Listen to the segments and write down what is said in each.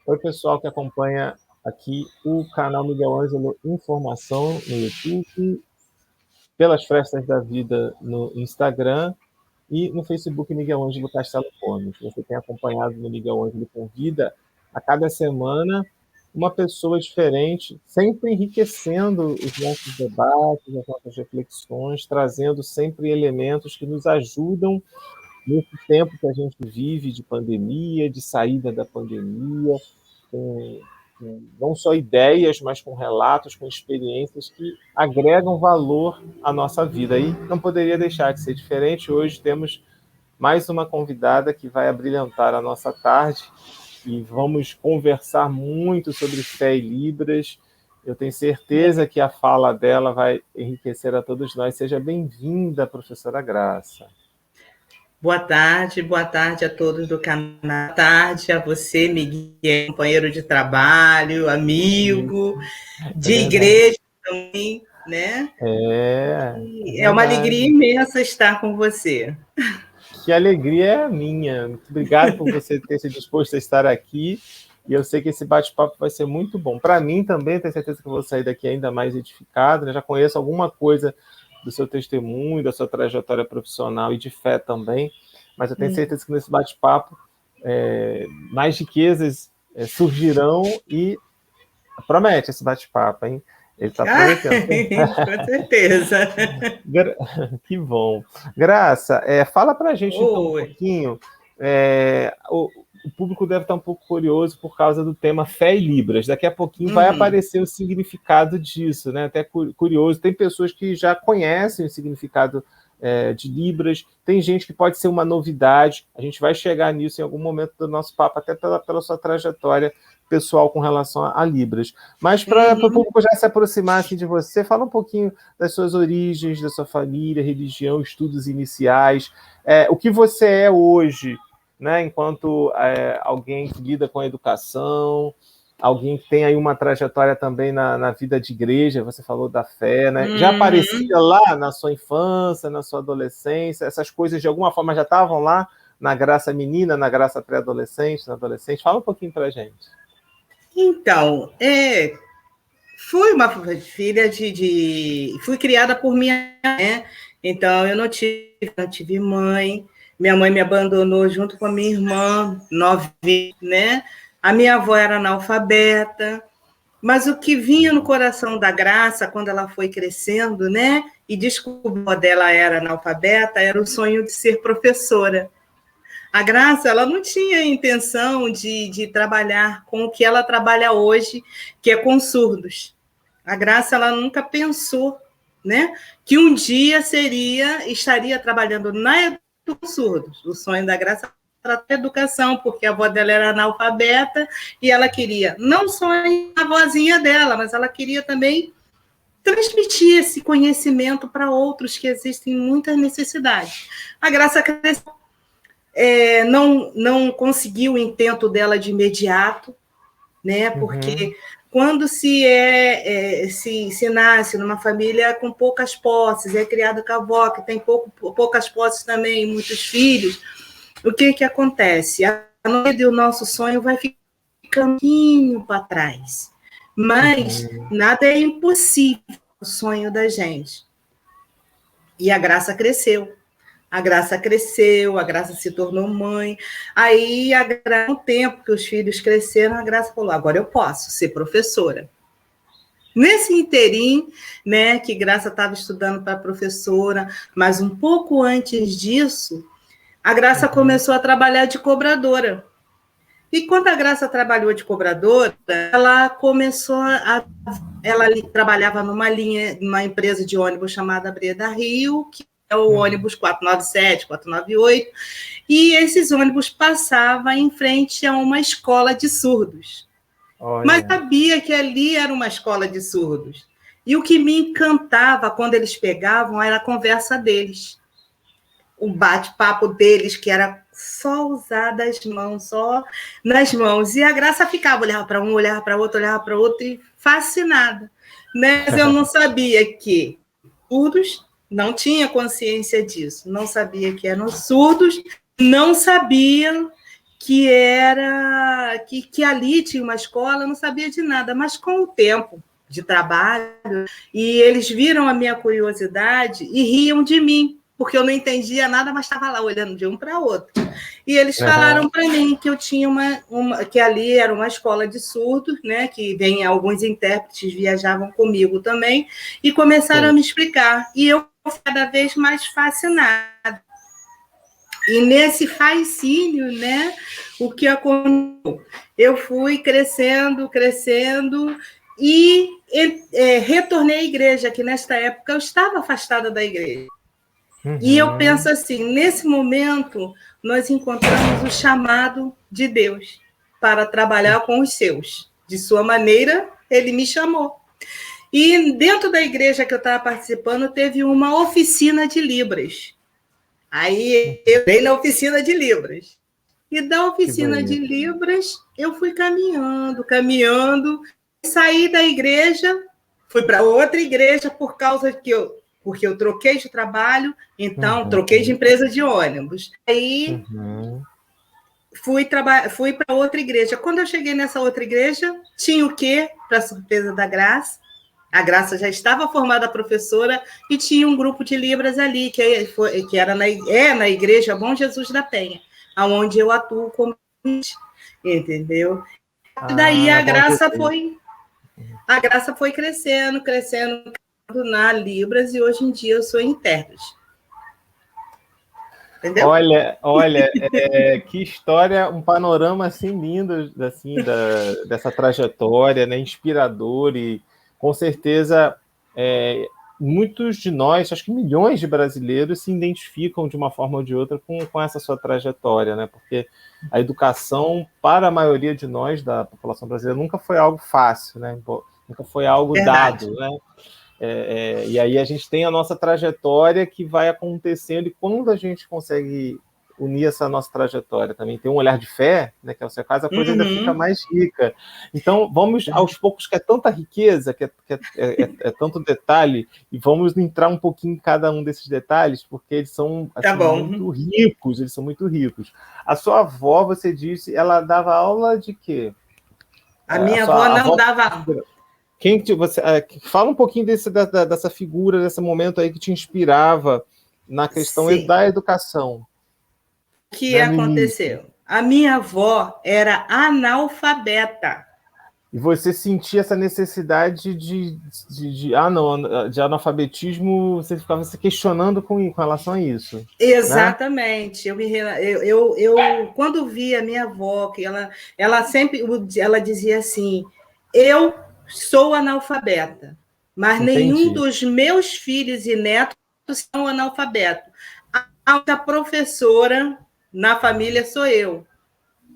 Oi, pessoal que acompanha aqui o canal Miguel Ângelo Informação no YouTube, pelas Frestas da Vida no Instagram e no Facebook Miguel Ângelo Castelo Gomes. Você tem acompanhado no Miguel Ângelo Convida a cada semana uma pessoa diferente, sempre enriquecendo os nossos debates, as nossas reflexões, trazendo sempre elementos que nos ajudam nesse tempo que a gente vive de pandemia, de saída da pandemia, com não só ideias, mas com relatos, com experiências que agregam valor à nossa vida. E não poderia deixar de ser diferente. Hoje temos mais uma convidada que vai abrilhantar a nossa tarde e vamos conversar muito sobre fé e Libras. Eu tenho certeza que a fala dela vai enriquecer a todos nós. Seja bem-vinda, professora Graça. Boa tarde a todos do canal. Boa tarde a você, Miguel, companheiro de trabalho, amigo, de igreja também, né? É uma alegria imensa estar com você. Que alegria é a minha. Muito obrigado por você ter se disposto a estar aqui. E eu sei que esse bate-papo vai ser muito bom. Para mim também, tenho certeza que eu vou sair daqui ainda mais edificado. Né? Já conheço alguma coisa do seu testemunho, da sua trajetória profissional e de fé também. Mas eu tenho certeza que nesse bate-papo mais riquezas surgirão e promete esse bate-papo, hein? Ele está prometendo. Com certeza. Que bom. Graça, fala para a gente então um pouquinho. O público deve estar um pouco curioso por causa do tema Fé e Libras. Daqui a pouquinho vai aparecer o significado disso, né? Até curioso. Tem pessoas que já conhecem o significado de Libras, tem gente que pode ser uma novidade. A gente vai chegar nisso em algum momento do nosso papo, até pela sua trajetória pessoal com relação a Libras. Mas para o público já se aproximar assim, de você, fala um pouquinho das suas origens, da sua família, religião, estudos iniciais, o que você é hoje, né, enquanto alguém que lida com a educação, alguém que tem aí uma trajetória também na vida de igreja, você falou da fé, né? Já aparecia lá na sua infância, na sua adolescência, essas coisas de alguma forma já estavam lá na graça menina, na graça pré-adolescente, na adolescente? Fala um pouquinho para a gente. Então, fui uma filha fui criada por minha mãe, né? Então, eu não tive mãe. Minha mãe me abandonou junto com a minha irmã, novinha, né? A minha avó era analfabeta. Mas o que vinha no coração da Graça, quando ela foi crescendo, né? E descobriu que ela era analfabeta, era o sonho de ser professora. A Graça, ela não tinha intenção de trabalhar com o que ela trabalha hoje, que é com surdos. A Graça, ela nunca pensou, né, que um dia estaria trabalhando na educação com surdos. O sonho da Graça era a educação, porque a avó dela era analfabeta e ela queria não só a vozinha dela, mas ela queria também transmitir esse conhecimento para outros que existem muitas necessidades. A Graça cresceu. Não conseguiu o intento dela de imediato, né? Porque quando se nasce numa família com poucas posses, é criada com a avó, que tem poucas posses também, muitos filhos, o que acontece? A noite do nosso sonho vai ficando um pouquinho para trás. Mas nada é impossível o sonho da gente. E a Graça cresceu. A Graça cresceu, a Graça se tornou mãe. Aí, no tempo que os filhos cresceram, a Graça falou: agora eu posso ser professora. Nesse interim, né, que Graça estava estudando para professora, mas um pouco antes disso, a Graça começou a trabalhar de cobradora. E quando a Graça trabalhou de cobradora, ela trabalhava numa empresa de ônibus chamada Breda Rio, que é o ônibus 497, 498, e esses ônibus passavam em frente a uma escola de surdos. Olha. Mas sabia que ali era uma escola de surdos. E o que me encantava quando eles pegavam era a conversa deles. O bate-papo deles, que era só usar das mãos, só nas mãos. E a Graça ficava, olhava para um, olhava para outro, e fascinada. Mas eu não sabia que surdos, não tinha consciência disso, não sabia que eram surdos, não sabia que ali tinha uma escola, eu não sabia de nada, mas com o tempo de trabalho, e eles viram a minha curiosidade e riam de mim, porque eu não entendia nada, mas estava lá olhando de um para outro. E eles falaram para mim que eu tinha que ali era uma escola de surdos, né? Que vem alguns intérpretes viajavam comigo também, e começaram a me explicar. E eu cada vez mais fascinada. E nesse fascínio, né? O que aconteceu? Eu fui crescendo, e retornei à igreja, que nesta época eu estava afastada da igreja. E eu penso assim, nesse momento, nós encontramos o chamado de Deus para trabalhar com os seus. De sua maneira, ele me chamou. E dentro da igreja que eu estava participando, teve uma oficina de Libras. Aí eu entrei na oficina de Libras. E da oficina de Libras, eu fui caminhando, saí da igreja, fui para outra igreja porque eu troquei de trabalho, então troquei de empresa de ônibus. Aí fui para outra igreja. Quando eu cheguei nessa outra igreja, tinha o quê? Para surpresa da Graça. A Graça já estava formada professora e tinha um grupo de Libras ali, que era na Igreja Bom Jesus da Penha, onde eu atuo como, entendeu? E daí a Graça foi crescendo na Libras, e hoje em dia eu sou intérprete. Entendeu? Olha, que história, um panorama assim lindo assim, dessa trajetória, né, inspirador, e com certeza muitos de nós, acho que milhões de brasileiros, se identificam de uma forma ou de outra com essa sua trajetória, né? Porque a educação, para a maioria de nós, da população brasileira, nunca foi algo fácil, né? Nunca foi algo dado, né? E aí a gente tem a nossa trajetória que vai acontecendo, e quando a gente consegue unir essa nossa trajetória, também tem um olhar de fé, né, que é o seu caso, a coisa ainda fica mais rica. Então, vamos aos poucos, que é tanta riqueza, que é tanto detalhe, e vamos entrar um pouquinho em cada um desses detalhes, porque eles são assim, muito ricos, eles são muito ricos. A sua avó, você disse, ela dava aula de quê? A minha avó não dava... Fala um pouquinho dessa figura, desse momento aí que te inspirava na questão da educação. O que aconteceu? A minha avó era analfabeta. E você sentia essa necessidade de analfabetismo, você ficava se questionando com relação a isso. Exatamente. Né? Eu quando vi a minha avó, que ela dizia assim, eu sou analfabeta, mas nenhum dos meus filhos e netos são analfabetos. A professora na família sou eu,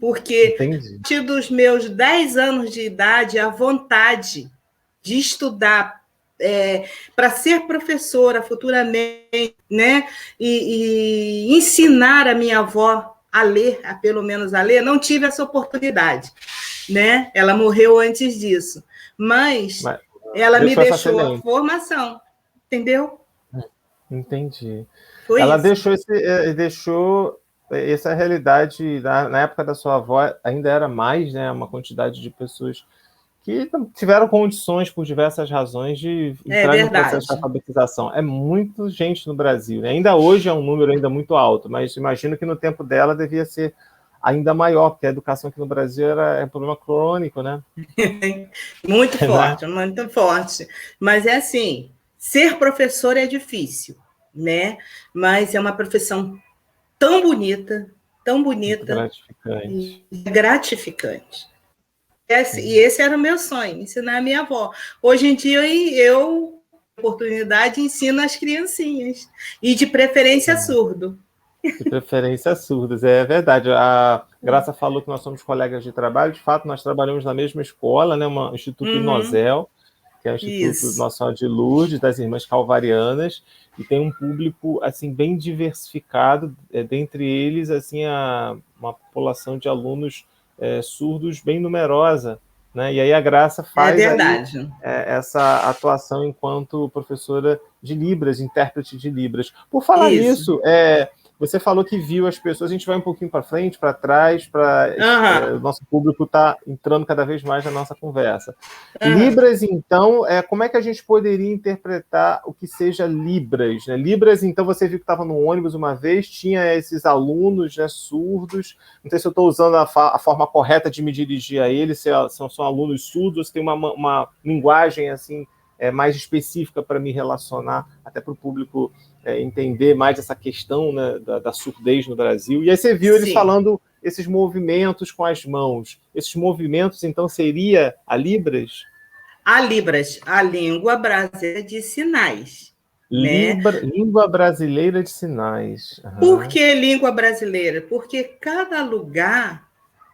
porque a partir dos meus 10 anos de idade, a vontade de estudar para ser professora futuramente, né, e ensinar a minha avó a ler, pelo menos a ler, não tive essa oportunidade, né? Ela morreu antes disso, mas ela me deixou a formação, entendeu? Entendi. Foi ela isso. deixou essa realidade, na época da sua avó, ainda era mais, né, uma quantidade de pessoas que tiveram condições, por diversas razões, de entrar no processo de alfabetização. É muita gente no Brasil, né? Ainda hoje é um número ainda muito alto, mas imagino que no tempo dela devia ser ainda maior, porque a educação aqui no Brasil é um problema crônico, né? Muito forte, muito forte. Mas é assim, ser professor é difícil, né? Mas é uma profissão tão bonita, gratificante. E esse era o meu sonho, ensinar a minha avó. Hoje em dia, eu oportunidade, ensino as criancinhas. E de preferência surdo. De preferência surdos, é verdade. A Graça falou que nós somos colegas de trabalho. De fato, nós trabalhamos na mesma escola, né? O Instituto Inozel, que é o Instituto Nossa Senhora de Lourdes, das Irmãs Calvarianas, e tem um público assim bem diversificado, dentre eles assim uma população de alunos surdos bem numerosa, né? E aí a Graça faz essa atuação enquanto professora de Libras, intérprete de Libras. Por falar nisso, Você falou que viu as pessoas, a gente vai um pouquinho para frente, para trás, para o nosso público está entrando cada vez mais na nossa conversa. Libras, então, como é que a gente poderia interpretar o que seja Libras? Né? Libras, então, você viu que estava no ônibus uma vez, tinha esses alunos, né, surdos, não sei se eu estou usando a forma correta de me dirigir a eles, se são alunos surdos, se tem uma linguagem assim mais específica para me relacionar, até para o público entender mais essa questão, né, da surdez no Brasil. E aí você viu eles falando esses movimentos com as mãos. Esses movimentos, então, seria a Libras? A Libras, a língua brasileira de sinais. Língua brasileira de sinais. Uhum. Por que língua brasileira? Porque cada lugar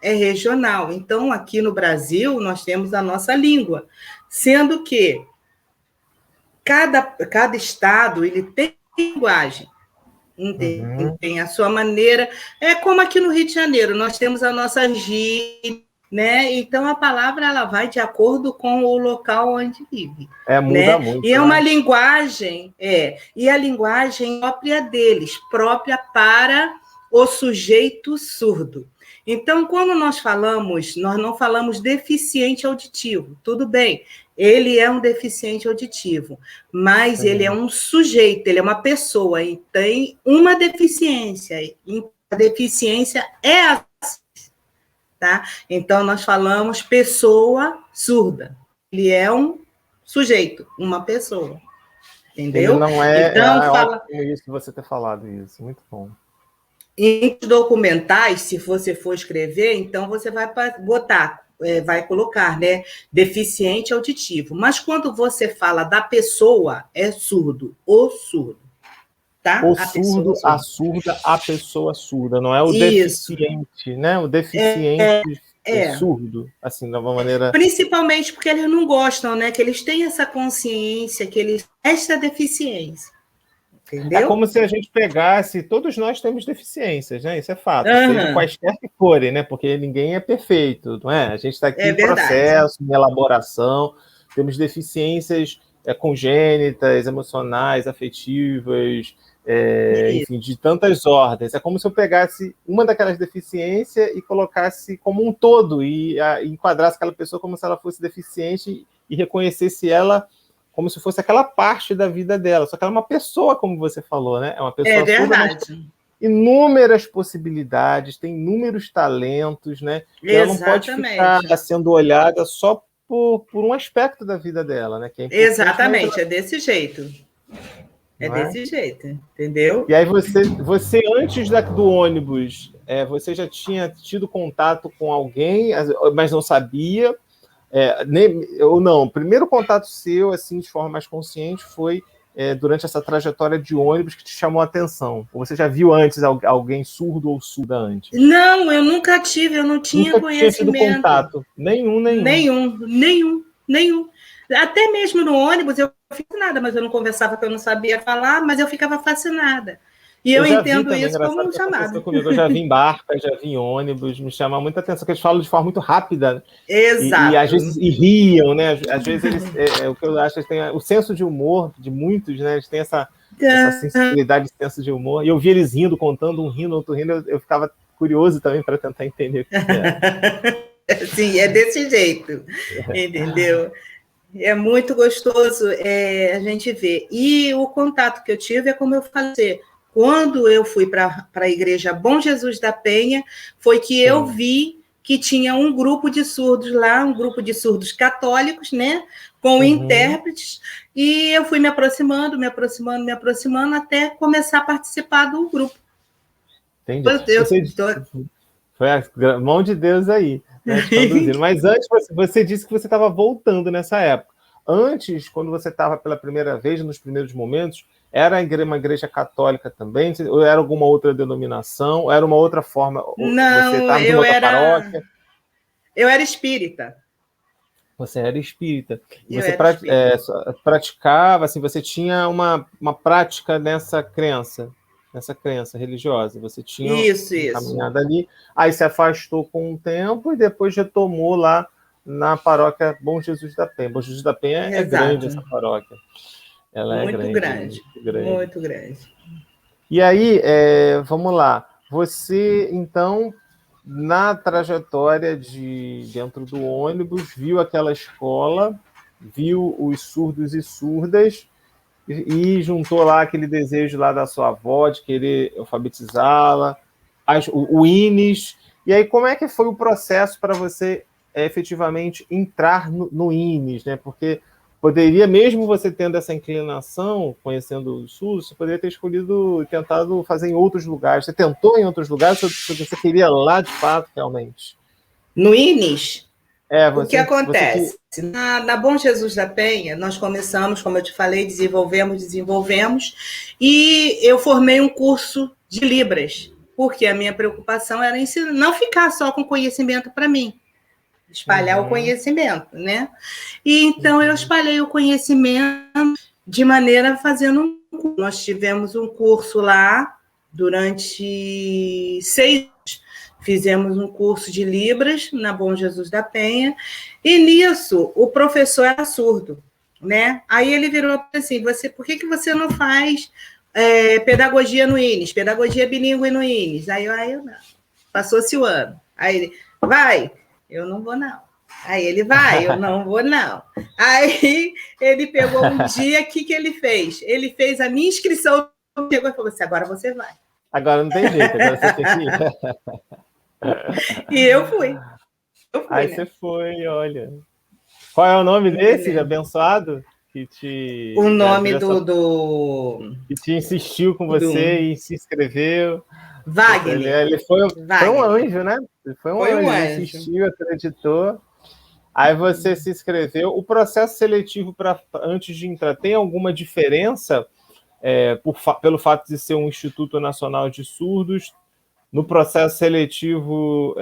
é regional. Então, aqui no Brasil, nós temos a nossa língua, sendo que cada estado ele tem linguagem, tem a sua maneira. É como aqui no Rio de Janeiro, nós temos a nossa gíria, né? Então, a palavra ela vai de acordo com o local onde vive. Muda muito. E é uma linguagem, e a linguagem própria deles, própria para o sujeito surdo. Então, quando nós não falamos deficiente auditivo, tudo bem, ele é um deficiente auditivo, mas ele é um sujeito, ele é uma pessoa e tem uma deficiência, e a deficiência é a tá? Então, nós falamos pessoa surda. Ele é um sujeito, uma pessoa. Entendeu? Ele não é... Então, ótimo isso, você ter falado isso. Muito bom. Em documentais, se você for escrever, então você vai botar, vai colocar, né? Deficiente auditivo. Mas quando você fala da pessoa, é surdo, o surdo. Tá? O surdo, a surda, a pessoa surda, não é o deficiente, né? O deficiente surdo, assim, de uma maneira... Principalmente porque eles não gostam, né? Que eles têm essa consciência, que eles... Esta deficiência. Entendeu? É como se a gente pegasse... Todos nós temos deficiências, né? Isso é fato. Seja quaisquer que forem, né? Porque ninguém é perfeito, não é? A gente está aqui em processo, em elaboração, temos deficiências congênitas, emocionais, afetivas... enfim, de tantas ordens. É como se eu pegasse uma daquelas deficiências e colocasse como um todo e enquadrasse aquela pessoa como se ela fosse deficiente e reconhecesse ela como se fosse aquela parte da vida dela. Só que ela é uma pessoa, como você falou, né? É uma pessoa verdade. surda, inúmeras possibilidades, tem inúmeros talentos, né? E ela não pode ficar sendo olhada só por um aspecto da vida dela, né? Que é exatamente, é desse jeito. Desse jeito, entendeu? E aí você antes do ônibus, você já tinha tido contato com alguém, mas não sabia, ou não? O primeiro contato seu, assim, de forma mais consciente, foi durante essa trajetória de ônibus que te chamou a atenção? Ou você já viu antes alguém surdo ou surda antes? Não, eu nunca tive, eu não tinha conhecimento. Tinha tido contato? Nenhum. Até mesmo no ônibus eu não fiz nada, mas eu não conversava porque eu não sabia falar, mas eu ficava fascinada. E eu entendo isso como um chamado. Eu já vi em barca, já vi em ônibus, me chama muita atenção, porque eles falam de forma muito rápida. Exato. E às vezes riam, né? Às vezes eles, o que eu acho, eles têm o senso de humor de muitos, né? Eles têm essa sensibilidade de senso de humor. E eu vi eles rindo, contando, um rindo, outro rindo, eu ficava curioso também para tentar entender o que é. Sim, é desse jeito, entendeu? É muito gostoso a gente ver. E o contato que eu tive é como eu falei, quando eu fui para a igreja Bom Jesus da Penha, foi que eu vi que tinha um grupo de surdos lá, um grupo de surdos católicos, né, com intérpretes, e eu fui me aproximando, até começar a participar do grupo. Entendi. Foi a mão de Deus aí, né, te conduzindo. Mas antes, você disse que você estava voltando nessa época. Antes, quando você estava pela primeira vez, nos primeiros momentos, era uma igreja católica também? Ou era alguma outra denominação? Ou era uma outra forma? Não, você estava em outra paróquia? Eu era espírita. Você era espírita. E você praticava, assim, você tinha uma prática nessa crença religiosa. Você tinha uma caminhada ali, aí se afastou com um tempo e depois retomou lá na paróquia Bom Jesus da Penha. Bom Jesus da Penha é grande essa paróquia. Ela muito é grande. Muito grande. E aí, vamos lá. Você, então, na trajetória dentro do ônibus, viu aquela escola, viu os surdos e surdas e juntou lá aquele desejo lá da sua avó de querer alfabetizá-la, o INES. E aí, como é que foi o processo para você efetivamente entrar no INES, né? Porque poderia, mesmo você tendo essa inclinação, conhecendo o SUS, você poderia ter escolhido e tentado fazer em outros lugares. Você tentou em outros lugares ou você queria lá de fato, realmente? No INES, o que Você que... acontece? Na Bom Jesus da Penha, nós começamos, como eu te falei, desenvolvemos, e eu formei um curso de Libras, porque a minha preocupação era ensinar, não ficar só com conhecimento para mim, espalhar o conhecimento, né? E então eu espalhei o conhecimento de maneira fazendo um curso. Nós tivemos um curso lá durante 6 anos. Fizemos um curso de Libras na Bom Jesus da Penha, e nisso o professor era surdo, né? Aí ele virou assim: por que você não faz pedagogia no INES, pedagogia bilíngue no INES? Aí eu não. Passou-se o ano. Aí ele, vai, eu não vou, não. Aí ele vai, eu não vou, não. Aí ele pegou um dia, o que ele fez? Ele fez a minha inscrição, pegou e falou assim: agora você vai. Agora não tem jeito, agora você tem que ir. E eu fui. Aí né? você foi, olha. Qual é o nome desse abençoado? O nome que te insistiu com você e se inscreveu. Wagner. Ele foi um anjo, né? Ele foi um anjo, ele insistiu, acreditou. Aí você se inscreveu. O processo seletivo antes de entrar tem alguma diferença pelo fato de ser um Instituto Nacional de Surdos? No processo seletivo,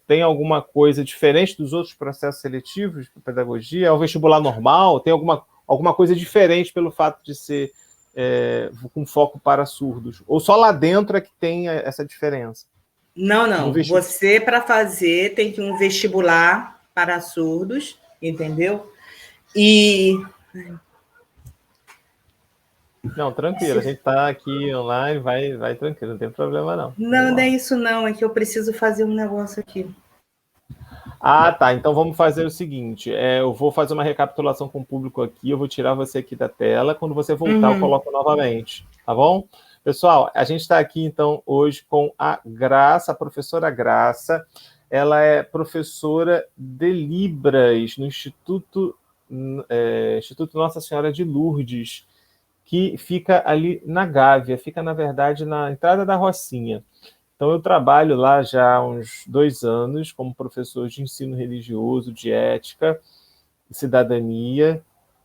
tem alguma coisa diferente dos outros processos seletivos de pedagogia? É o vestibular normal? Tem alguma coisa diferente pelo fato de ser com foco para surdos? Ou só lá dentro é que tem essa diferença? Não. Você, para fazer, tem que ir um vestibular para surdos, entendeu? E... Não, tranquilo, a gente está aqui online, vai tranquilo, não tem problema não. Não é isso não, é que eu preciso fazer um negócio aqui. Ah, tá, então vamos fazer o seguinte, eu vou fazer uma recapitulação com o público aqui, eu vou tirar você aqui da tela, quando você voltar eu coloco novamente, tá bom? Pessoal, a gente está aqui então hoje com a Graça, a professora Graça, ela é professora de Libras no Instituto Nossa Senhora de Lourdes, que fica ali na Gávea, fica, na verdade, na entrada da Rocinha. Então, eu trabalho lá já há uns 2 anos como professor de ensino religioso, de ética e cidadania,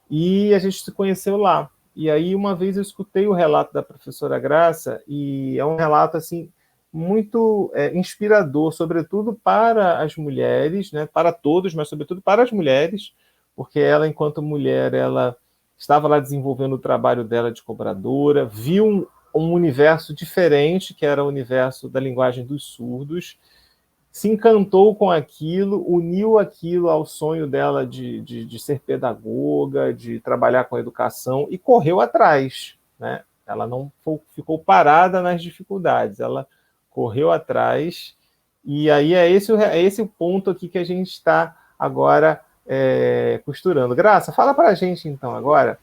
e a gente se conheceu lá. E aí, uma vez eu escutei o relato da professora Graça, e é um relato, assim, muito inspirador, sobretudo para as mulheres, né? Para todos, mas sobretudo para as mulheres, porque ela, enquanto mulher, ela estava lá desenvolvendo o trabalho dela de cobradora, viu um universo diferente, que era o universo da linguagem dos surdos, se encantou com aquilo, uniu aquilo ao sonho dela de ser pedagoga, de trabalhar com educação, e correu atrás, né? Ela não ficou parada nas dificuldades, ela correu atrás, e aí é esse o ponto aqui que a gente está agora costurando. Graça, fala para a gente então agora.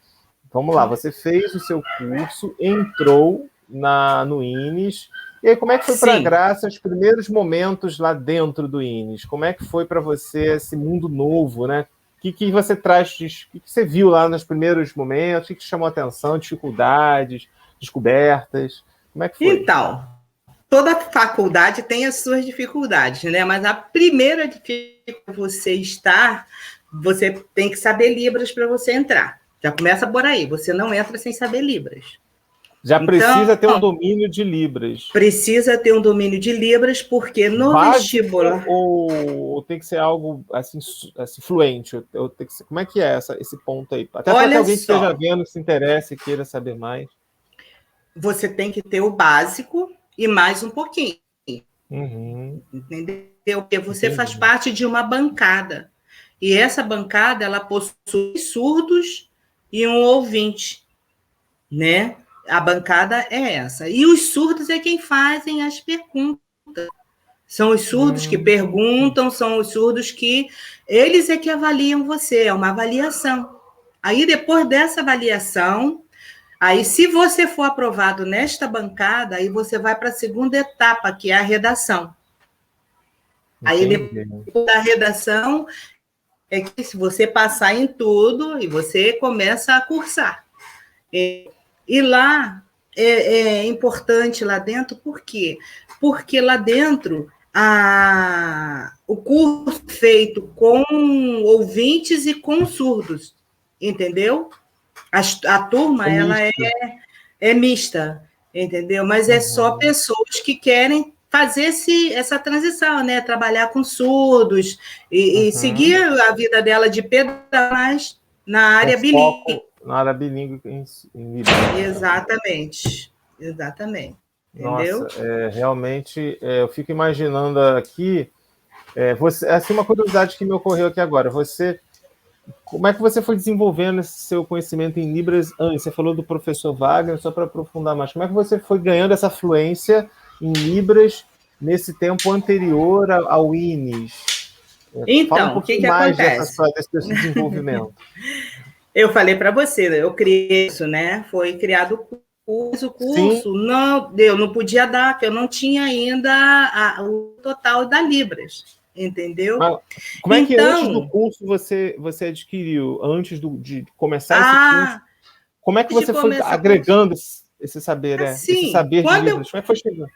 Vamos lá, você fez o seu curso, entrou no INES, e aí como é que foi para a Graça os primeiros momentos lá dentro do INES? Como é que foi para você esse mundo novo, né? O que você traz, o que você viu lá nos primeiros momentos, o que chamou a atenção, dificuldades, descobertas, como é que foi? Então, toda faculdade tem as suas dificuldades, né? Mas a primeira dificuldade você tem que saber Libras para você entrar. Já começa por aí, você não entra sem saber Libras. Já precisa ter um domínio de Libras. Precisa ter um domínio de Libras, porque no vestibular... Ou tem que ser algo assim fluente? Como é que é esse ponto aí? Até para que alguém que esteja vendo, que se interesse e queira saber mais. Você tem que ter o básico e mais um pouquinho. Entendeu? Porque você faz parte de uma bancada. E essa bancada, ela possui surdos e um ouvinte, né? A bancada é essa. E os surdos é quem fazem as perguntas. São os surdos que perguntam, são os surdos que... Eles é que avaliam você, é uma avaliação. Aí, depois dessa avaliação, aí, se você for aprovado nesta bancada, aí você vai para a segunda etapa, que é a redação. Aí, depois da redação, é que se você passar em tudo, e você começa a cursar. E lá, é importante lá dentro, por quê? Porque lá dentro, o curso é feito com ouvintes e com surdos, entendeu? A turma, ela é mista, entendeu? Mas é só pessoas que querem fazer essa transição, né? Trabalhar com surdos e seguir a vida dela de pedais na área bilíngue. Na área bilíngue em Libras. Exatamente. Entendeu? Nossa, realmente, eu fico imaginando aqui, assim, uma curiosidade que me ocorreu aqui agora, como é que você foi desenvolvendo esse seu conhecimento em Libras antes? Você falou do professor Wagner, só para aprofundar mais, como é que você foi ganhando essa fluência em Libras nesse tempo anterior ao INES? Então, o que acontece? Desse desenvolvimento. Eu falei para você, eu criei isso, né? Foi criado o curso, não, eu não podia dar, porque eu não tinha ainda o total da Libras, entendeu? Mas como é que antes do curso você adquiriu, antes de começar esse curso, como é que você foi agregando esse saber, esse saber de Libras? Como é que foi chegando?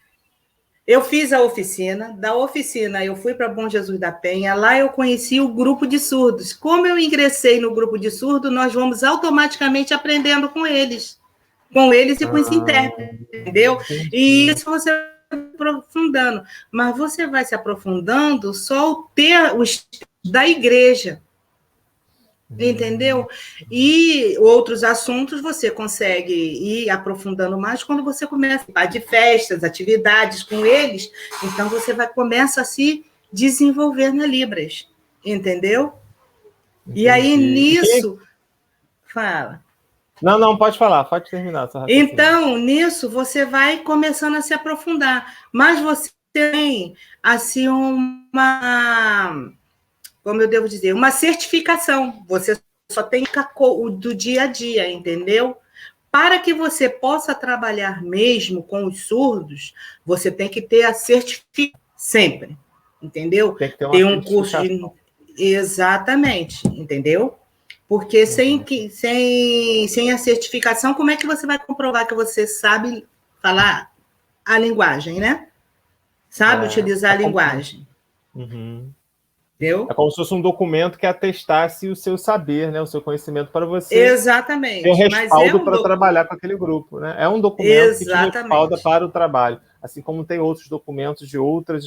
Eu fiz a oficina, da oficina eu fui para Bom Jesus da Penha, lá eu conheci o grupo de surdos. Como eu ingressei no grupo de surdos, nós vamos automaticamente aprendendo com eles e com esse intérprete, entendeu? E isso você vai aprofundando, mas você vai se aprofundando só o ter os da igreja, entendeu? E outros assuntos você consegue ir aprofundando mais quando você começa a de festas, atividades com eles, então você começa a se desenvolver na Libras, entendeu? Entendi. E aí, nisso... Fala. Não, pode falar, pode terminar. Então, nisso, você vai começando a se aprofundar, mas você tem, assim, como eu devo dizer, uma certificação. Você só tem o do dia a dia, entendeu? Para que você possa trabalhar mesmo com os surdos, você tem que ter a certificação sempre, entendeu? Tem que ter um curso de... Exatamente, entendeu? Porque sem a certificação, como é que você vai comprovar que você sabe falar a linguagem, né? Sabe utilizar a linguagem. Entendeu? É como se fosse um documento que atestasse o seu saber, né? O seu conhecimento para você Exatamente. ter respaldo para trabalhar com aquele grupo. Né? É um documento que te respalda para o trabalho. Assim como tem outros documentos de outros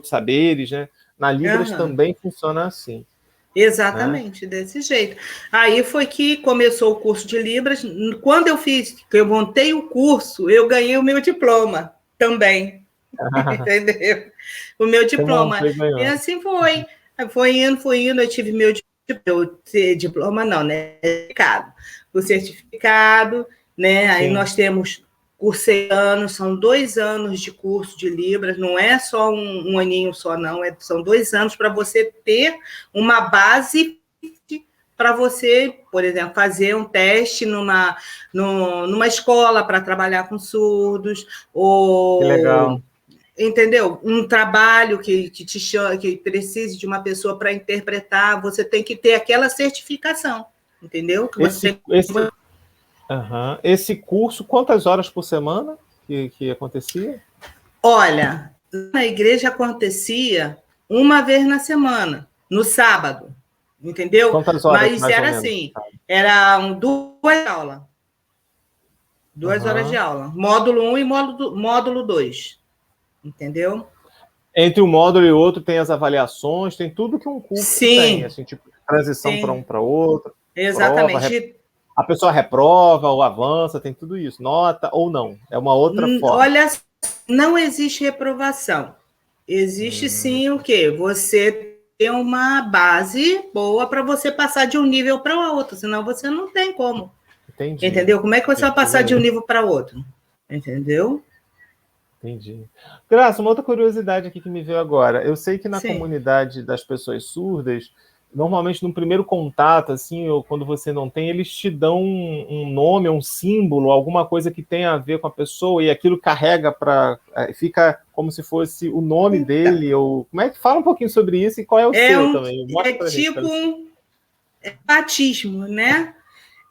saberes, né? Na Libras também funciona assim. Exatamente, desse jeito. Aí foi que começou o curso de Libras. Quando eu montei o curso, eu ganhei o meu diploma também. Entendeu? O meu diploma. E assim foi. Foi indo, eu tive meu diploma, não, né? O certificado, né? Aí nós temos cursei anos, são 2 anos de curso de Libras, não é só um aninho só, não, são 2 anos para você ter uma base para você, por exemplo, fazer um teste numa escola para trabalhar com surdos, ou... Que legal. Entendeu? Um trabalho que te chama, que precise de uma pessoa para interpretar, você tem que ter aquela certificação, entendeu? Que Esse curso, quantas horas por semana que acontecia? Olha, na igreja acontecia uma vez na semana, no sábado, entendeu? Quantas horas? Mas era assim, eram 2 aulas. 2 horas de aula. Módulo 1 e módulo 2. Entendeu? Entre um módulo e outro tem as avaliações, tem tudo que um curso tem, assim, tipo, transição para um para outro. Exatamente. A pessoa reprova ou avança, tem tudo isso. Nota ou não. É uma outra forma. Olha, não existe reprovação. Existe sim o quê? Você tem uma base boa para você passar de um nível para o outro, senão você não tem como. Entendi. Entendeu? Como é que você vai passar de um nível para outro? Entendeu? Entendi. Graça, uma outra curiosidade aqui que me veio agora. Eu sei que na Sim. comunidade das pessoas surdas, normalmente no primeiro contato, assim, ou quando você não tem, eles te dão um nome, um símbolo, alguma coisa que tenha a ver com a pessoa, e aquilo carrega para. Fica como se fosse o nome dele, ou. Como é que fala um pouquinho sobre isso e qual é o seu também? Mostra pra gente. Tipo um batismo, né?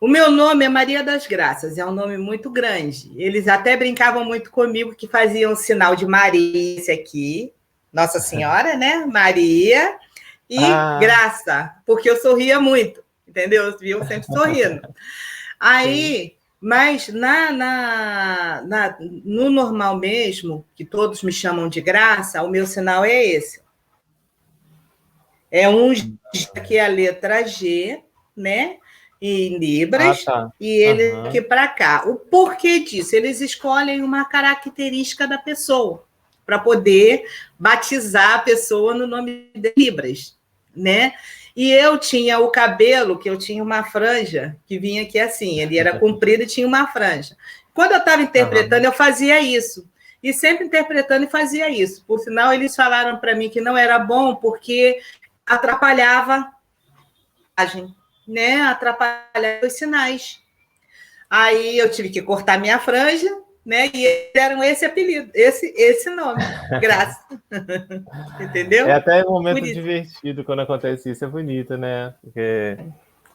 O meu nome é Maria das Graças, é um nome muito grande. Eles até brincavam muito comigo que faziam o sinal de Maria, esse aqui, Nossa Senhora, né? Maria e Graça, porque eu sorria muito, entendeu? Eu vivo sempre sorrindo. Aí, mas no normal mesmo, que todos me chamam de Graça, o meu sinal é esse. É um G, que é a letra G, né? Em Libras, e ele aqui para cá. O porquê disso? Eles escolhem uma característica da pessoa para poder batizar a pessoa no nome de Libras, né? E eu tinha o cabelo, que eu tinha uma franja, que vinha aqui assim, ele era comprido e tinha uma franja. Quando eu estava interpretando, eu fazia isso. E sempre interpretando e fazia isso. Por sinal, eles falaram para mim que não era bom, porque atrapalhava a imagem, né? Atrapalhava os sinais. Aí eu tive que cortar minha franja, né? E eles deram esse apelido, esse nome, Graça. Entendeu? É até um momento divertido quando acontece isso, é bonito, né? Porque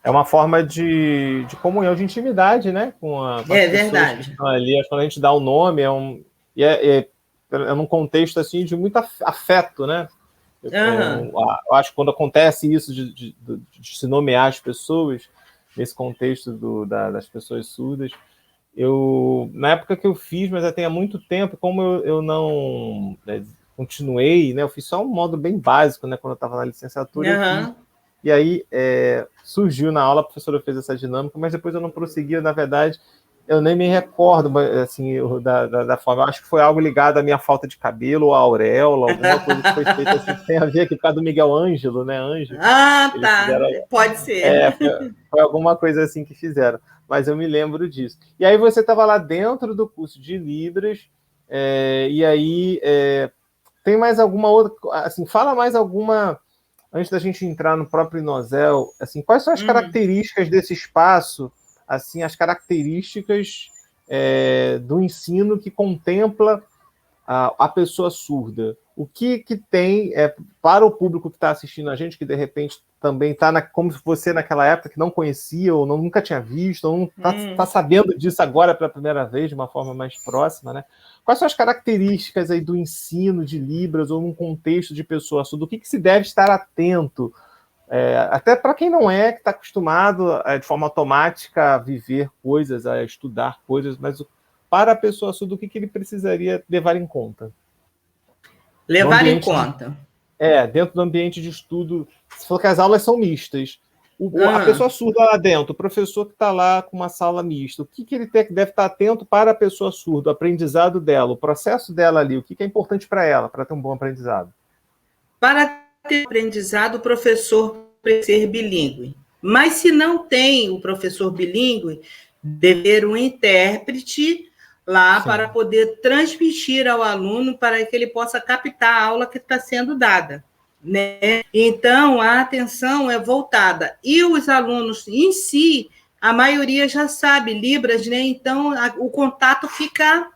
é uma forma de comunhão, de intimidade, né? Com as pessoas verdade. Que estão ali. Quando a gente dá o nome, é num contexto assim de muito afeto, né? Eu acho que quando acontece isso de se nomear as pessoas, nesse contexto das pessoas surdas, na época que eu fiz, mas até há muito tempo, como eu não continuei, né? Eu fiz só um modo bem básico, né? Quando eu estava na licenciatura, e aí surgiu na aula, a professora fez essa dinâmica, mas depois eu não prosseguia, na verdade. Eu nem me recordo assim, da forma. Eu acho que foi algo ligado à minha falta de cabelo, ou à auréola, alguma coisa que foi feita assim, que tem a ver aqui por causa do Miguel Ângelo, né? Ângelo. Fizeram, pode ser. Foi alguma coisa assim que fizeram, mas eu me lembro disso. E aí você estava lá dentro do curso de Libras, e aí tem mais alguma outra. Assim, fala mais alguma. Antes da gente entrar no próprio Inosel, assim, quais são as características desse espaço? Assim, as características do ensino que contempla a pessoa surda. O que tem para o público que está assistindo a gente, que de repente também está como se você naquela época que não conhecia ou nunca tinha visto, ou não está sabendo disso agora pela primeira vez, de uma forma mais próxima, né? Quais são as características aí do ensino de Libras ou num contexto de pessoa surda? O que se deve estar atento? Até para quem não que está acostumado de forma automática a viver coisas, a estudar coisas, mas para a pessoa surda, o que ele precisaria levar em conta? Levar em conta? Dentro do ambiente de estudo, se for que as aulas são mistas, a pessoa surda lá dentro, o professor que está lá com uma sala mista, o que ele deve estar atento para a pessoa surda, o aprendizado dela, o processo dela ali, o que é importante para ela, para ter um bom aprendizado? Para ter aprendizado, o professor precisa ser bilíngue. Mas se não tem o professor bilíngue, deve ter um intérprete lá para poder transmitir ao aluno para que ele possa captar a aula que está sendo dada, né? Então, a atenção é voltada. E os alunos em si, a maioria já sabe Libras, né? Então, o contato fica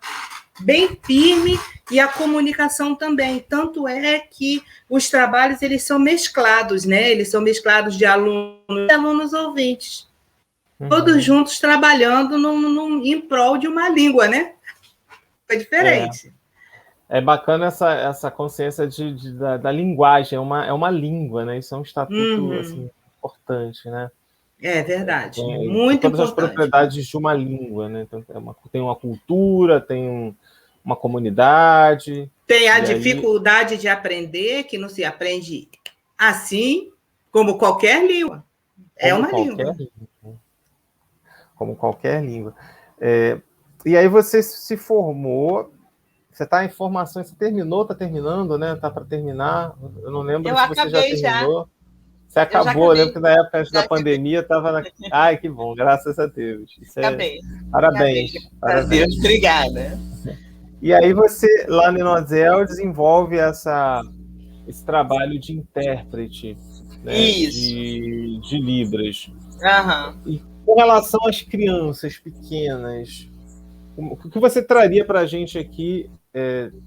bem firme e a comunicação também. Tanto é que os trabalhos eles são mesclados, né? Eles são mesclados de alunos e alunos ouvintes. Todos juntos trabalhando em prol de uma língua, né? É diferente. É bacana essa consciência da linguagem, é uma língua, né? Isso é um estatuto assim, importante, né? É verdade, muito todas importante. As propriedades de uma língua, né? Então, tem uma cultura, tem uma comunidade. Tem a dificuldade de aprender, que não se aprende assim, como qualquer língua. É uma língua. Como qualquer língua. E aí você se formou, você está em formação, você terminou, está terminando, né? Está para terminar. Eu não lembro se você já terminou. Você Eu já acabou, né? acabei. Porque na época antes da Já acabei. pandemia estava na... Ai, que bom, graças a Deus. Isso é... Acabei. Acabei. Parabéns, Graças a Deus. parabéns. Obrigada. E aí você, lá no Inozel, desenvolve esse trabalho de intérprete, né, Isso. de Libras. Aham. E com relação às crianças pequenas, o que você traria para a gente aqui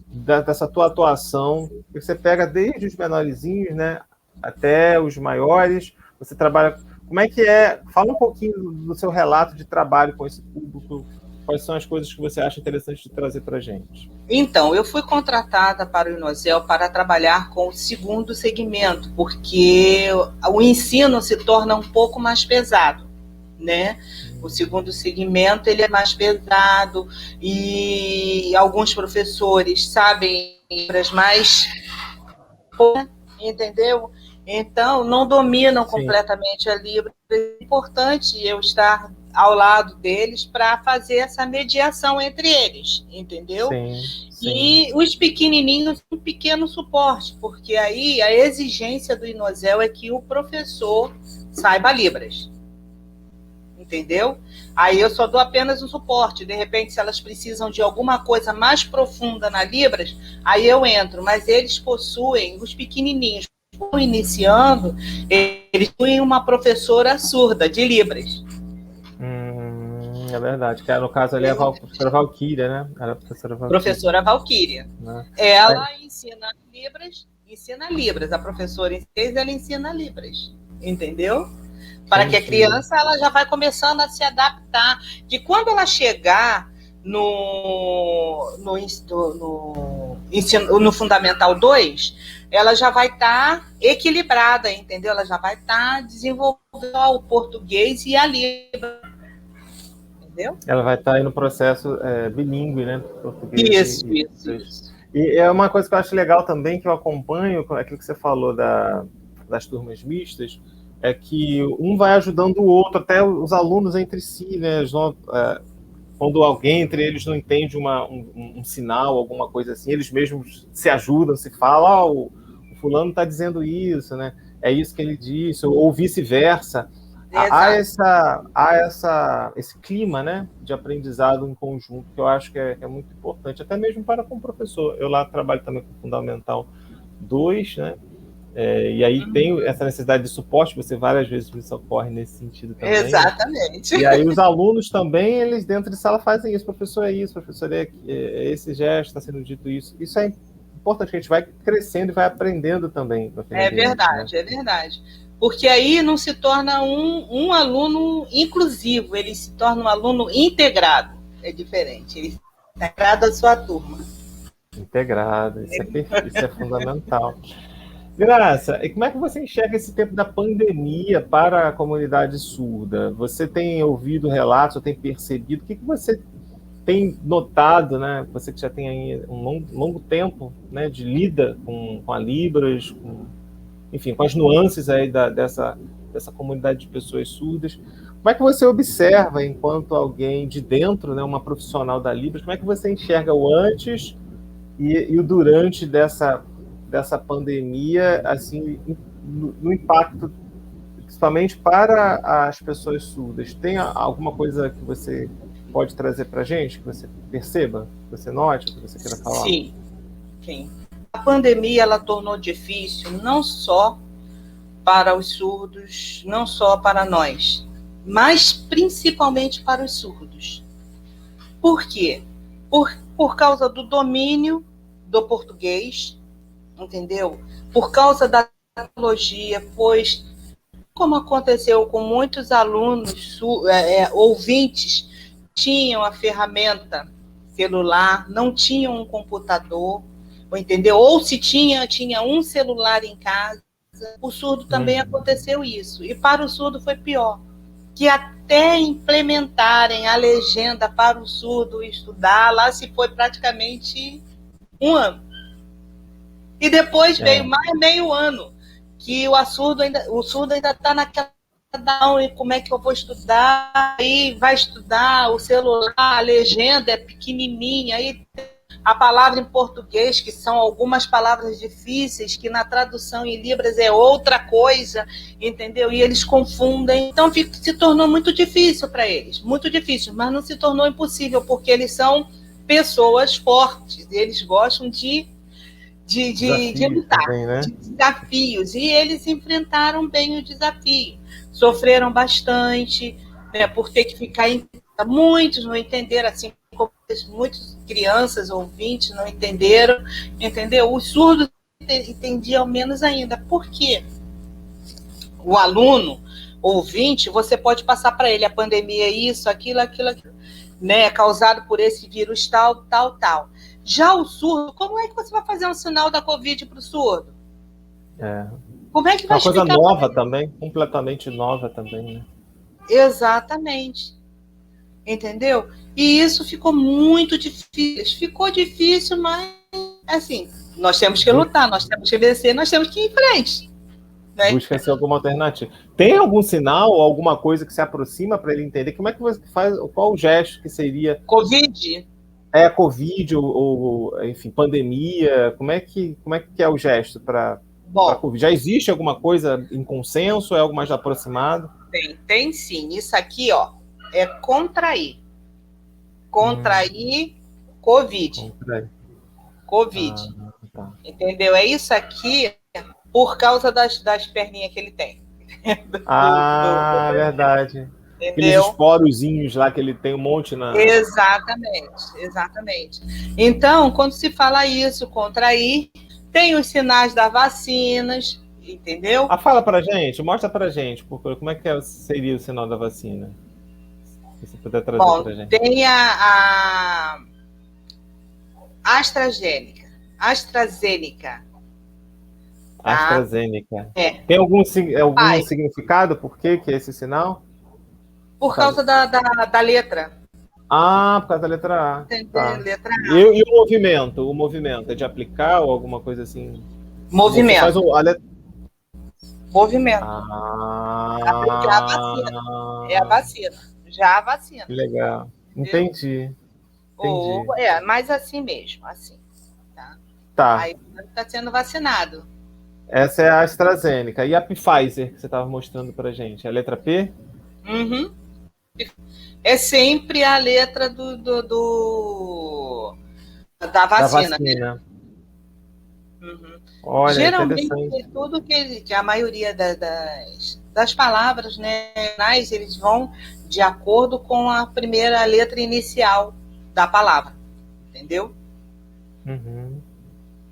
dessa tua atuação? Você pega desde os menorzinhos, né, até os maiores. Você trabalha. Como é que é? Fala um pouquinho do seu relato de trabalho com esse público. Quais são as coisas que você acha interessante de trazer para a gente? Então, eu fui contratada para o Inozel para trabalhar com o segundo segmento, porque o ensino se torna um pouco mais pesado, né? O segundo segmento ele é mais pesado e alguns professores sabem as mais, entendeu? Então, não dominam Sim. completamente a Libra. É importante eu estar ao lado deles para fazer essa mediação entre eles, entendeu? Sim, sim. E os pequenininhos, um pequeno suporte, porque aí a exigência do Inozel é que o professor saiba Libras, entendeu? Aí eu só dou apenas um suporte. De repente, se elas precisam de alguma coisa mais profunda na Libras, aí eu entro. Mas eles possuem, os pequenininhos, iniciando, eles têm uma professora surda de Libras. É verdade. Que no caso ali é a professora Valquíria, né? Era a professora Valquíria. Professora Valquíria. Né? Ela ensina Libras. A professora em inglês, ela ensina Libras. Entendeu? Para que a criança ela já vai começando a se adaptar. Que quando ela chegar no Fundamental 2, ela já vai estar equilibrada, entendeu? Ela já vai estar desenvolvendo o português e a Libra. Entendeu? Ela vai estar aí no processo bilíngue, né? Português isso. E é uma coisa que eu acho legal também, que eu acompanho, aquilo que você falou das turmas mistas, é que um vai ajudando o outro, até os alunos entre si, né? Quando alguém entre eles não entende um sinal, alguma coisa assim, eles mesmos se ajudam, se falam, o fulano está dizendo isso, né? É isso que ele disse, ou vice-versa. Há esse clima, né, de aprendizado em conjunto, que eu acho que é muito importante, até mesmo para com o professor. Eu lá trabalho também com Fundamental 2, né? E aí tem essa necessidade de suporte, você várias vezes me socorre nesse sentido também. Exatamente. E aí os alunos também, eles dentro de sala fazem isso, professor é isso, professor é esse gesto, está sendo dito isso. Isso é importante, que a gente vai crescendo e vai aprendendo também. É verdade, né? É verdade. Porque aí não se torna um aluno inclusivo, ele se torna um aluno integrado. É diferente, ele está integrado à sua turma. Integrado, isso é fundamental. Graça, e como é que você enxerga esse tempo da pandemia para a comunidade surda? Você tem ouvido relatos, ou tem percebido? O que você tem notado, né? Você que já tem aí um longo tempo, né, de lida com a Libras, enfim, com as nuances aí dessa comunidade de pessoas surdas. Como é que você observa, enquanto alguém de dentro, né, uma profissional da Libras, como é que você enxerga o antes e o durante dessa pandemia, assim, no impacto, principalmente para as pessoas surdas? Tem alguma coisa que você pode trazer para a gente, que você perceba, que você note, que você queira falar? Sim. A pandemia, ela tornou difícil não só para os surdos, não só para nós, mas principalmente para os surdos. Por quê? Por causa do domínio do português, entendeu? Por causa da tecnologia, pois, como aconteceu com muitos alunos, ouvintes, tinham a ferramenta celular, não tinham um computador, entendeu? Ou se tinha um celular em casa. O surdo também aconteceu isso. E para o surdo foi pior. Que até implementarem a legenda para o surdo estudar, lá se foi praticamente um ano. E depois veio mais meio ano, que o surdo ainda está naquela e como é que eu vou estudar? Aí vai estudar, o celular, a legenda é pequenininha, aí a palavra em português, que são algumas palavras difíceis, que na tradução em Libras é outra coisa, entendeu? E eles confundem. Então se tornou muito difícil para eles, muito difícil, mas não se tornou impossível, porque eles são pessoas fortes, eles gostam de lutar, também, né? de desafios, e eles enfrentaram bem o desafio, sofreram bastante, né, por ter que ficar em casa. Muitos não entenderam, assim como muitas crianças, ouvintes não entenderam, entendeu? Os surdos entendiam menos ainda. Por quê? O aluno, ouvinte, você pode passar para ele a pandemia, isso, aquilo, né, causado por esse vírus tal. Já o surdo, como é que você vai fazer um sinal da Covid para o surdo? Como é que vai explicar? Uma coisa nova também, completamente nova também, né? Exatamente. Entendeu? E isso ficou muito difícil. Ficou difícil, mas, assim, nós temos que lutar, nós temos que vencer, nós temos que ir em frente. Né? Busca-se alguma alternativa. Tem algum sinal, alguma coisa que se aproxima para ele entender? Como é que você faz? Qual o gesto que seria? Covid? Covid ou enfim, pandemia? Como é que é o gesto para Covid? Já existe alguma coisa em consenso? É algo mais aproximado? Tem sim. Isso aqui, ó, é contrair. Contrair Covid. Covid. Tá. Entendeu? É isso aqui por causa das perninhas que ele tem. Verdade. Entendeu? Aqueles esporozinhos lá que ele tem um monte na... Exatamente. Então, quando se fala isso, contrair, tem os sinais das vacinas, entendeu? Fala pra gente, mostra pra gente, como é que seria o sinal da vacina? Se você puder trazer pra gente. Tem a AstraZeneca. AstraZeneca. Tem algum significado? Por que é esse sinal? Por causa da letra. Por causa da letra A. Tá. Letra A. E o movimento? O movimento é de aplicar ou alguma coisa assim? Movimento. Faz Movimento. Aplicar a vacina. É a vacina. Já a vacina. Que legal. Entendi. Mas assim mesmo, assim. Tá. Aí está sendo vacinado. Essa é a AstraZeneca. E a Pfizer, que você estava mostrando pra gente? A letra P? Uhum. É sempre a letra da vacina. Né? Uhum. Olha, geralmente, tudo que a maioria das palavras, né, eles vão de acordo com a primeira letra inicial da palavra. Entendeu? Uhum.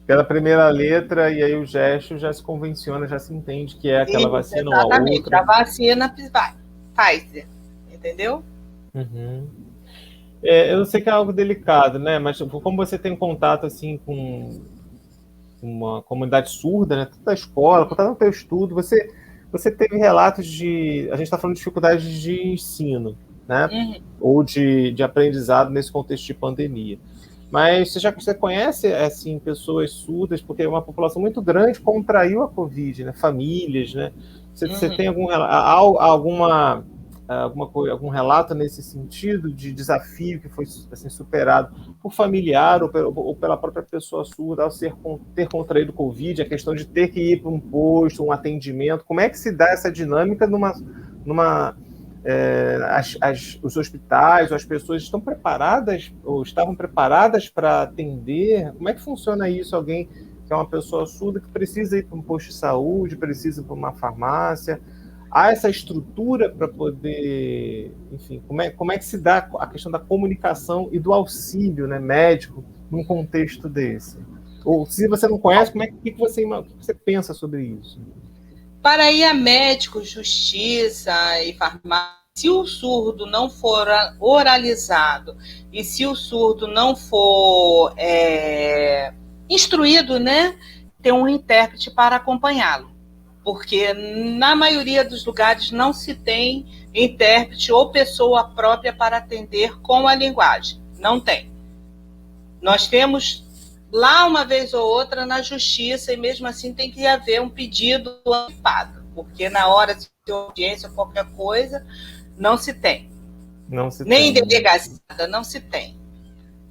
Pela primeira letra, e aí o gesto já se convenciona, já se entende que é aquela vacina ou a outra. A vacina Pfizer, entendeu? Uhum. Eu sei que é algo delicado, né? Mas como você tem contato assim com uma comunidade surda, né? Tanto da escola, quanto no teu estudo, você teve relatos de... A gente está falando de dificuldades de ensino, né? Uhum. Ou de aprendizado nesse contexto de pandemia. Mas você conhece, assim, pessoas surdas, porque uma população muito grande contraiu a Covid, né? Famílias, né? Você tem algum relato nesse sentido de desafio que foi assim, superado por familiar ou pela própria pessoa surda ao ter contraído Covid, a questão de ter que ir para um posto, um atendimento? Como é que se dá essa dinâmica os hospitais, ou as pessoas estão preparadas ou estavam preparadas para atender? Como é que funciona isso? Alguém que é uma pessoa surda que precisa ir para um posto de saúde, precisa ir para uma farmácia, há essa estrutura para poder, enfim, como é que se dá a questão da comunicação e do auxílio, né, médico num contexto desse? Ou se você não conhece, o que você pensa sobre isso? Para ir a médico, justiça e farmácia, se o surdo não for oralizado e se o surdo não for instruído, né, tem um intérprete para acompanhá-lo. Porque na maioria dos lugares não se tem intérprete ou pessoa própria para atender com a linguagem. Não tem. Nós temos lá uma vez ou outra na justiça, e mesmo assim tem que haver um pedido antecipado, porque na hora de audiência ou qualquer coisa, não se tem. Nem em delegacia, não se tem.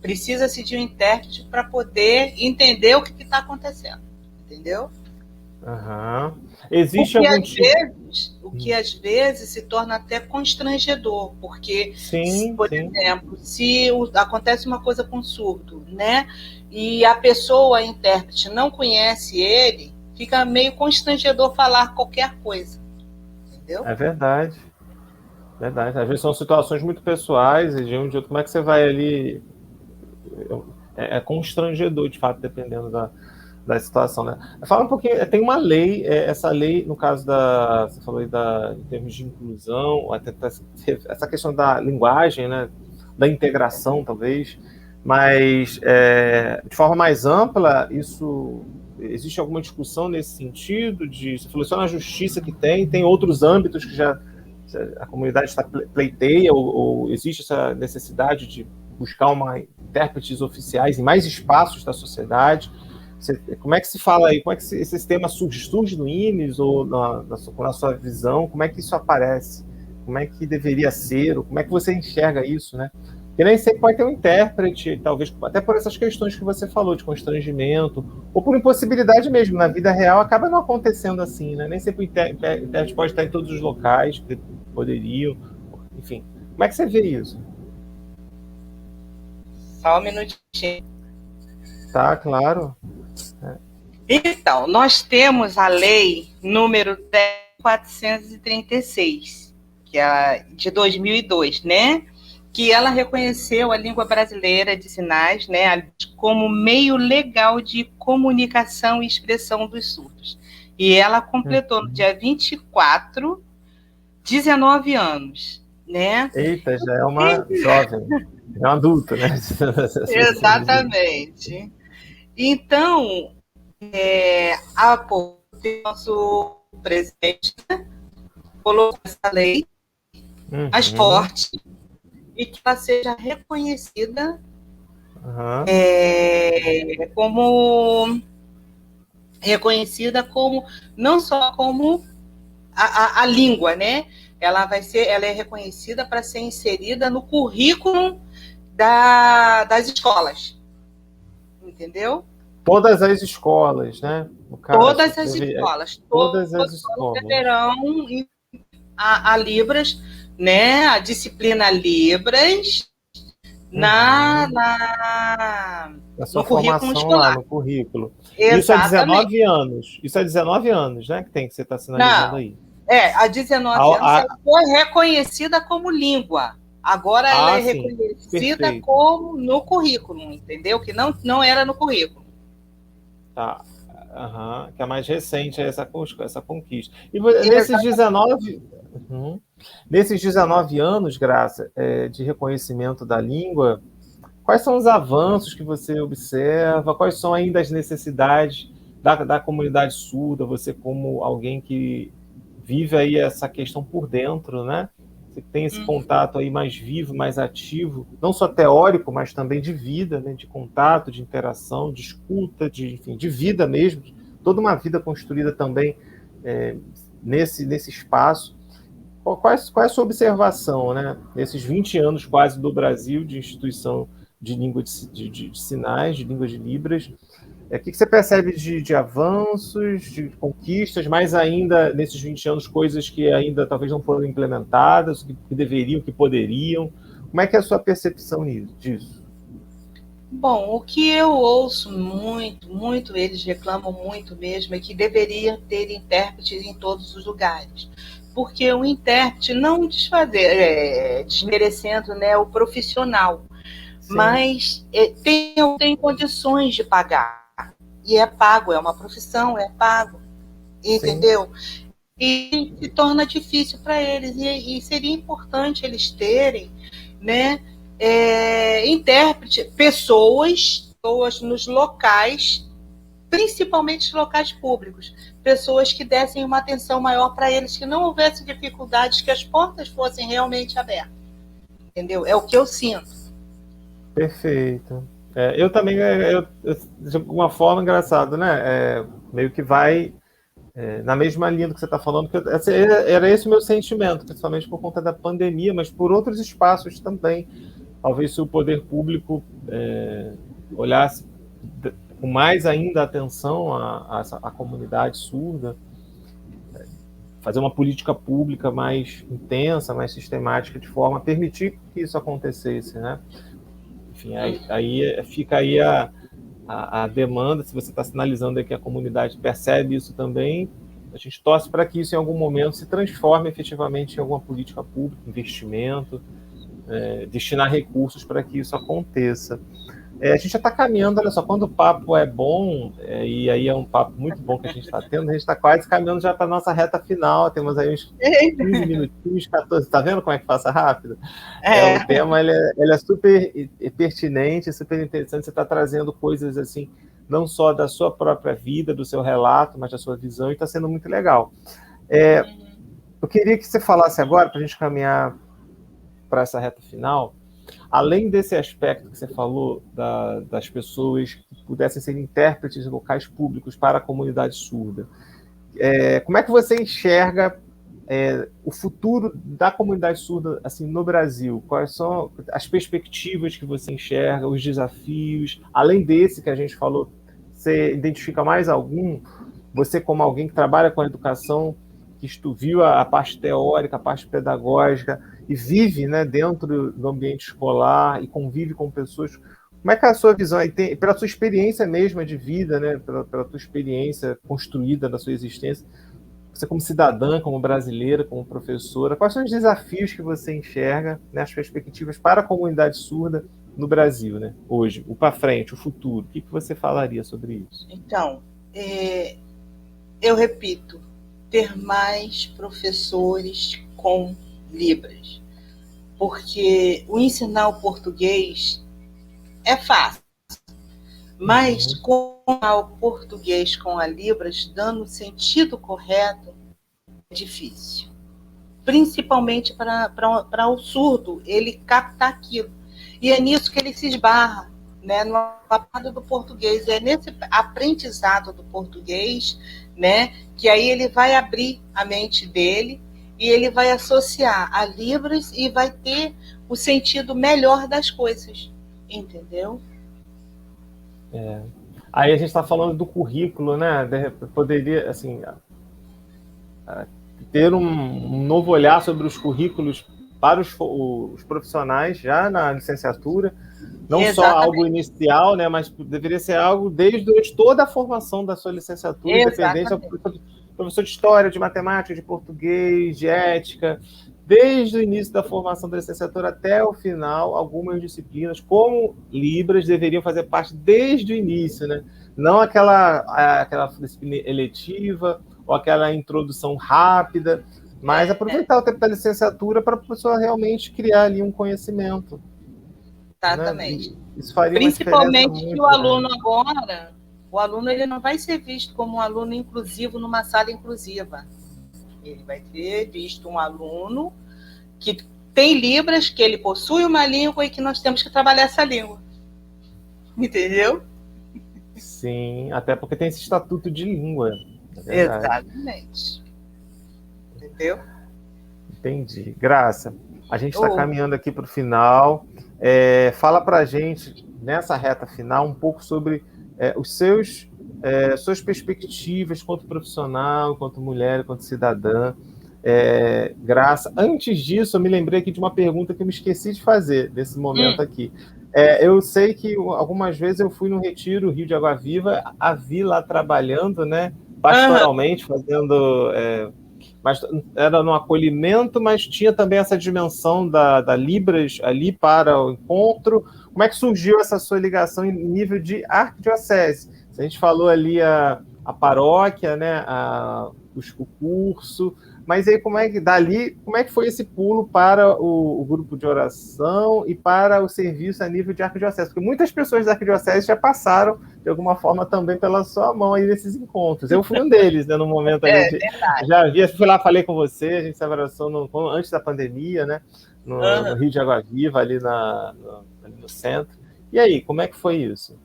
Precisa-se de um intérprete para poder entender o que está acontecendo, entendeu? Aham. Existe algum tipo... O que às vezes se torna até constrangedor, porque, Sim, por sim. exemplo, se acontece uma coisa com surdo, né, e a pessoa, a intérprete, não conhece ele, fica meio constrangedor falar qualquer coisa, entendeu? É verdade. Verdade. Às vezes são situações muito pessoais e de um de outro. Como é que você vai ali... É constrangedor, de fato, dependendo da situação, né? Fala um pouquinho, tem uma lei, essa lei, no caso da, você falou aí em termos de inclusão, até essa questão da linguagem, né, da integração, talvez, mas de forma mais ampla, existe alguma discussão nesse sentido? Você falou só na justiça que tem outros âmbitos que já a comunidade pleiteia, ou existe essa necessidade de buscar intérpretes oficiais em mais espaços da sociedade? Como é que se fala aí? Como é que esse tema surge no INES ou na sua visão? Como é que isso aparece? Como é que deveria ser? Ou como é que você enxerga isso, né? Porque nem sempre pode ter um intérprete, talvez até por essas questões que você falou, de constrangimento, ou por impossibilidade mesmo. Na vida real acaba não acontecendo assim, né? Nem sempre o intérprete pode estar em todos os locais que poderiam. Enfim, como é que você vê isso? Só um minutinho. Tá, claro. Então, nós temos a lei número 10.436, que é de 2002, né? Que ela reconheceu a língua brasileira de sinais, né, como meio legal de comunicação e expressão dos surdos. E ela completou no dia 24, 19 anos, né? Eita, já é uma jovem, é uma adulta, né? Exatamente. Então, o nosso presidente colocou essa lei mais forte e que ela seja reconhecida como não só como a língua, né? Ela é reconhecida para ser inserida no currículo das escolas, entendeu? Todas as escolas, né? No caso, todas as escolas. Todas as escolas deverão a Libras, né? A disciplina Libras na sua no currículo escolar. Lá, no currículo. Exatamente. Isso há 19 anos. Isso há 19 anos, né? Que você está sinalizando aí. Há 19 anos ela foi reconhecida como língua. Agora ela é reconhecida como no currículo, entendeu? Que não era no currículo. Tá. Que é mais recente essa conquista. E nesses 19... Nesses 19 anos, Graça, de reconhecimento da língua, quais são os avanços que você observa? Quais são ainda as necessidades da comunidade surda? Você como alguém que vive aí essa questão por dentro, né? Você tem esse contato aí mais vivo, mais ativo, não só teórico, mas também de vida, né? De contato, de interação, de escuta, enfim, de vida mesmo. Toda uma vida construída também nesse espaço. Qual é a sua observação, né? Nesses 20 anos quase do Brasil de instituição de língua de sinais, de língua de Libras, o que você percebe de avanços, de conquistas, mas ainda nesses 20 anos coisas que ainda talvez não foram implementadas, que deveriam, que poderiam? Como é que é a sua percepção disso? Bom, o que eu ouço muito, eles reclamam muito mesmo, é que deveria ter intérpretes em todos os lugares. Porque o intérprete, não desmerecendo, né, o profissional, sim, mas tem condições de pagar. E é pago, é uma profissão, é pago. Entendeu? Sim. E se torna difícil para eles. E seria importante eles terem, né, intérprete, pessoas nos locais, principalmente locais públicos, pessoas que dessem uma atenção maior para eles, que não houvesse dificuldades, que as portas fossem realmente abertas. Entendeu? É o que eu sinto. Perfeito. Eu também, de alguma forma, engraçado, né? Meio que vai na mesma linha do que você está falando, porque era esse o meu sentimento, principalmente por conta da pandemia, mas por outros espaços também. talvez se o poder público olhasse com mais ainda atenção à comunidade surda, fazer uma política pública mais intensa, mais sistemática, de forma a permitir que isso acontecesse, né? Enfim, aí fica aí a demanda, se você está sinalizando aí que a comunidade percebe isso também, a gente torce para que isso em algum momento se transforme efetivamente em alguma política pública, investimento, destinar recursos para que isso aconteça. A gente já está caminhando, olha só, quando o papo é bom, e aí é um papo muito bom que a gente está tendo, a gente está quase caminhando já para a nossa reta final, temos aí uns 15 minutinhos, 14, está vendo como é que passa rápido? O tema ele é super pertinente, super interessante, você está trazendo coisas assim, não só da sua própria vida, do seu relato, mas da sua visão, e está sendo muito legal. Eu queria que você falasse agora, para a gente caminhar para essa reta final, além desse aspecto que você falou das pessoas que pudessem ser intérpretes de locais públicos para a comunidade surda, como é que você enxerga o futuro da comunidade surda assim, no Brasil? Quais são as perspectivas que você enxerga, os desafios? Além desse que a gente falou, você identifica mais algum? Você, como alguém que trabalha com a educação, que viu a parte teórica, a parte pedagógica, e vive, né, dentro do ambiente escolar e convive com pessoas, como é que é a sua visão, pela sua experiência mesma de vida, né, pela tua experiência construída da sua existência, você como cidadã, como brasileira, como professora, quais são os desafios que você enxerga, né, as perspectivas para a comunidade surda no Brasil, né, hoje, o para frente, o futuro? O que você falaria sobre isso? Então, eu repito, ter mais professores com Libras, porque o ensinar o português é fácil, mas com o português com a Libras dando o sentido correto é difícil, principalmente para o surdo ele captar aquilo, e é nisso que ele se esbarra, né, no aprendizado do português, é nesse aprendizado do português, né, que aí ele vai abrir a mente dele e ele vai associar a Libras e vai ter o sentido melhor das coisas, entendeu? Aí a gente está falando do currículo, né? Poderia, assim, ter um novo olhar sobre os currículos para os profissionais já na licenciatura, não Exatamente. Só algo inicial, né? Mas deveria ser algo desde toda a formação da sua licenciatura, independente do professor de história, de matemática, de português, de ética, desde o início da formação da licenciatura até o final, algumas disciplinas, como Libras, deveriam fazer parte desde o início, né? Não aquela disciplina eletiva ou aquela introdução rápida, mas aproveitar o tempo da licenciatura para a pessoa realmente criar ali um conhecimento. Exatamente. Né? Isso faria principalmente que o aluno agora, o aluno ele não vai ser visto como um aluno inclusivo numa sala inclusiva. Ele vai ser visto um aluno que tem Libras, que ele possui uma língua e que nós temos que trabalhar essa língua. Entendeu? Sim, até porque tem esse estatuto de língua. Exatamente. Entendeu? Entendi. Graça, a gente está caminhando aqui para o final. Fala para a gente, nessa reta final, um pouco sobre suas perspectivas quanto profissional, quanto mulher, quanto cidadã. Graça, antes disso, eu me lembrei aqui de uma pergunta que eu me esqueci de fazer nesse momento aqui. Eu sei que algumas vezes eu fui no Retiro Rio de Água Viva, a vi lá trabalhando, né, pastoralmente, fazendo... mas era no acolhimento, mas tinha também essa dimensão da Libras ali para o encontro. Como é que surgiu essa sua ligação em nível de arquidiocese? A gente falou ali a paróquia, né, o curso, mas aí como é que foi esse pulo para o grupo de oração e para o serviço a nível de arquidiocese? Porque muitas pessoas da arquidiocese já passaram, de alguma forma, também pela sua mão aí nesses encontros. Eu fui um deles, né, no momento ali. Já vi, fui lá, falei com você, a gente se abraçou antes da pandemia, né, no Rio de Água Viva, ali no centro. E aí, como é que foi isso?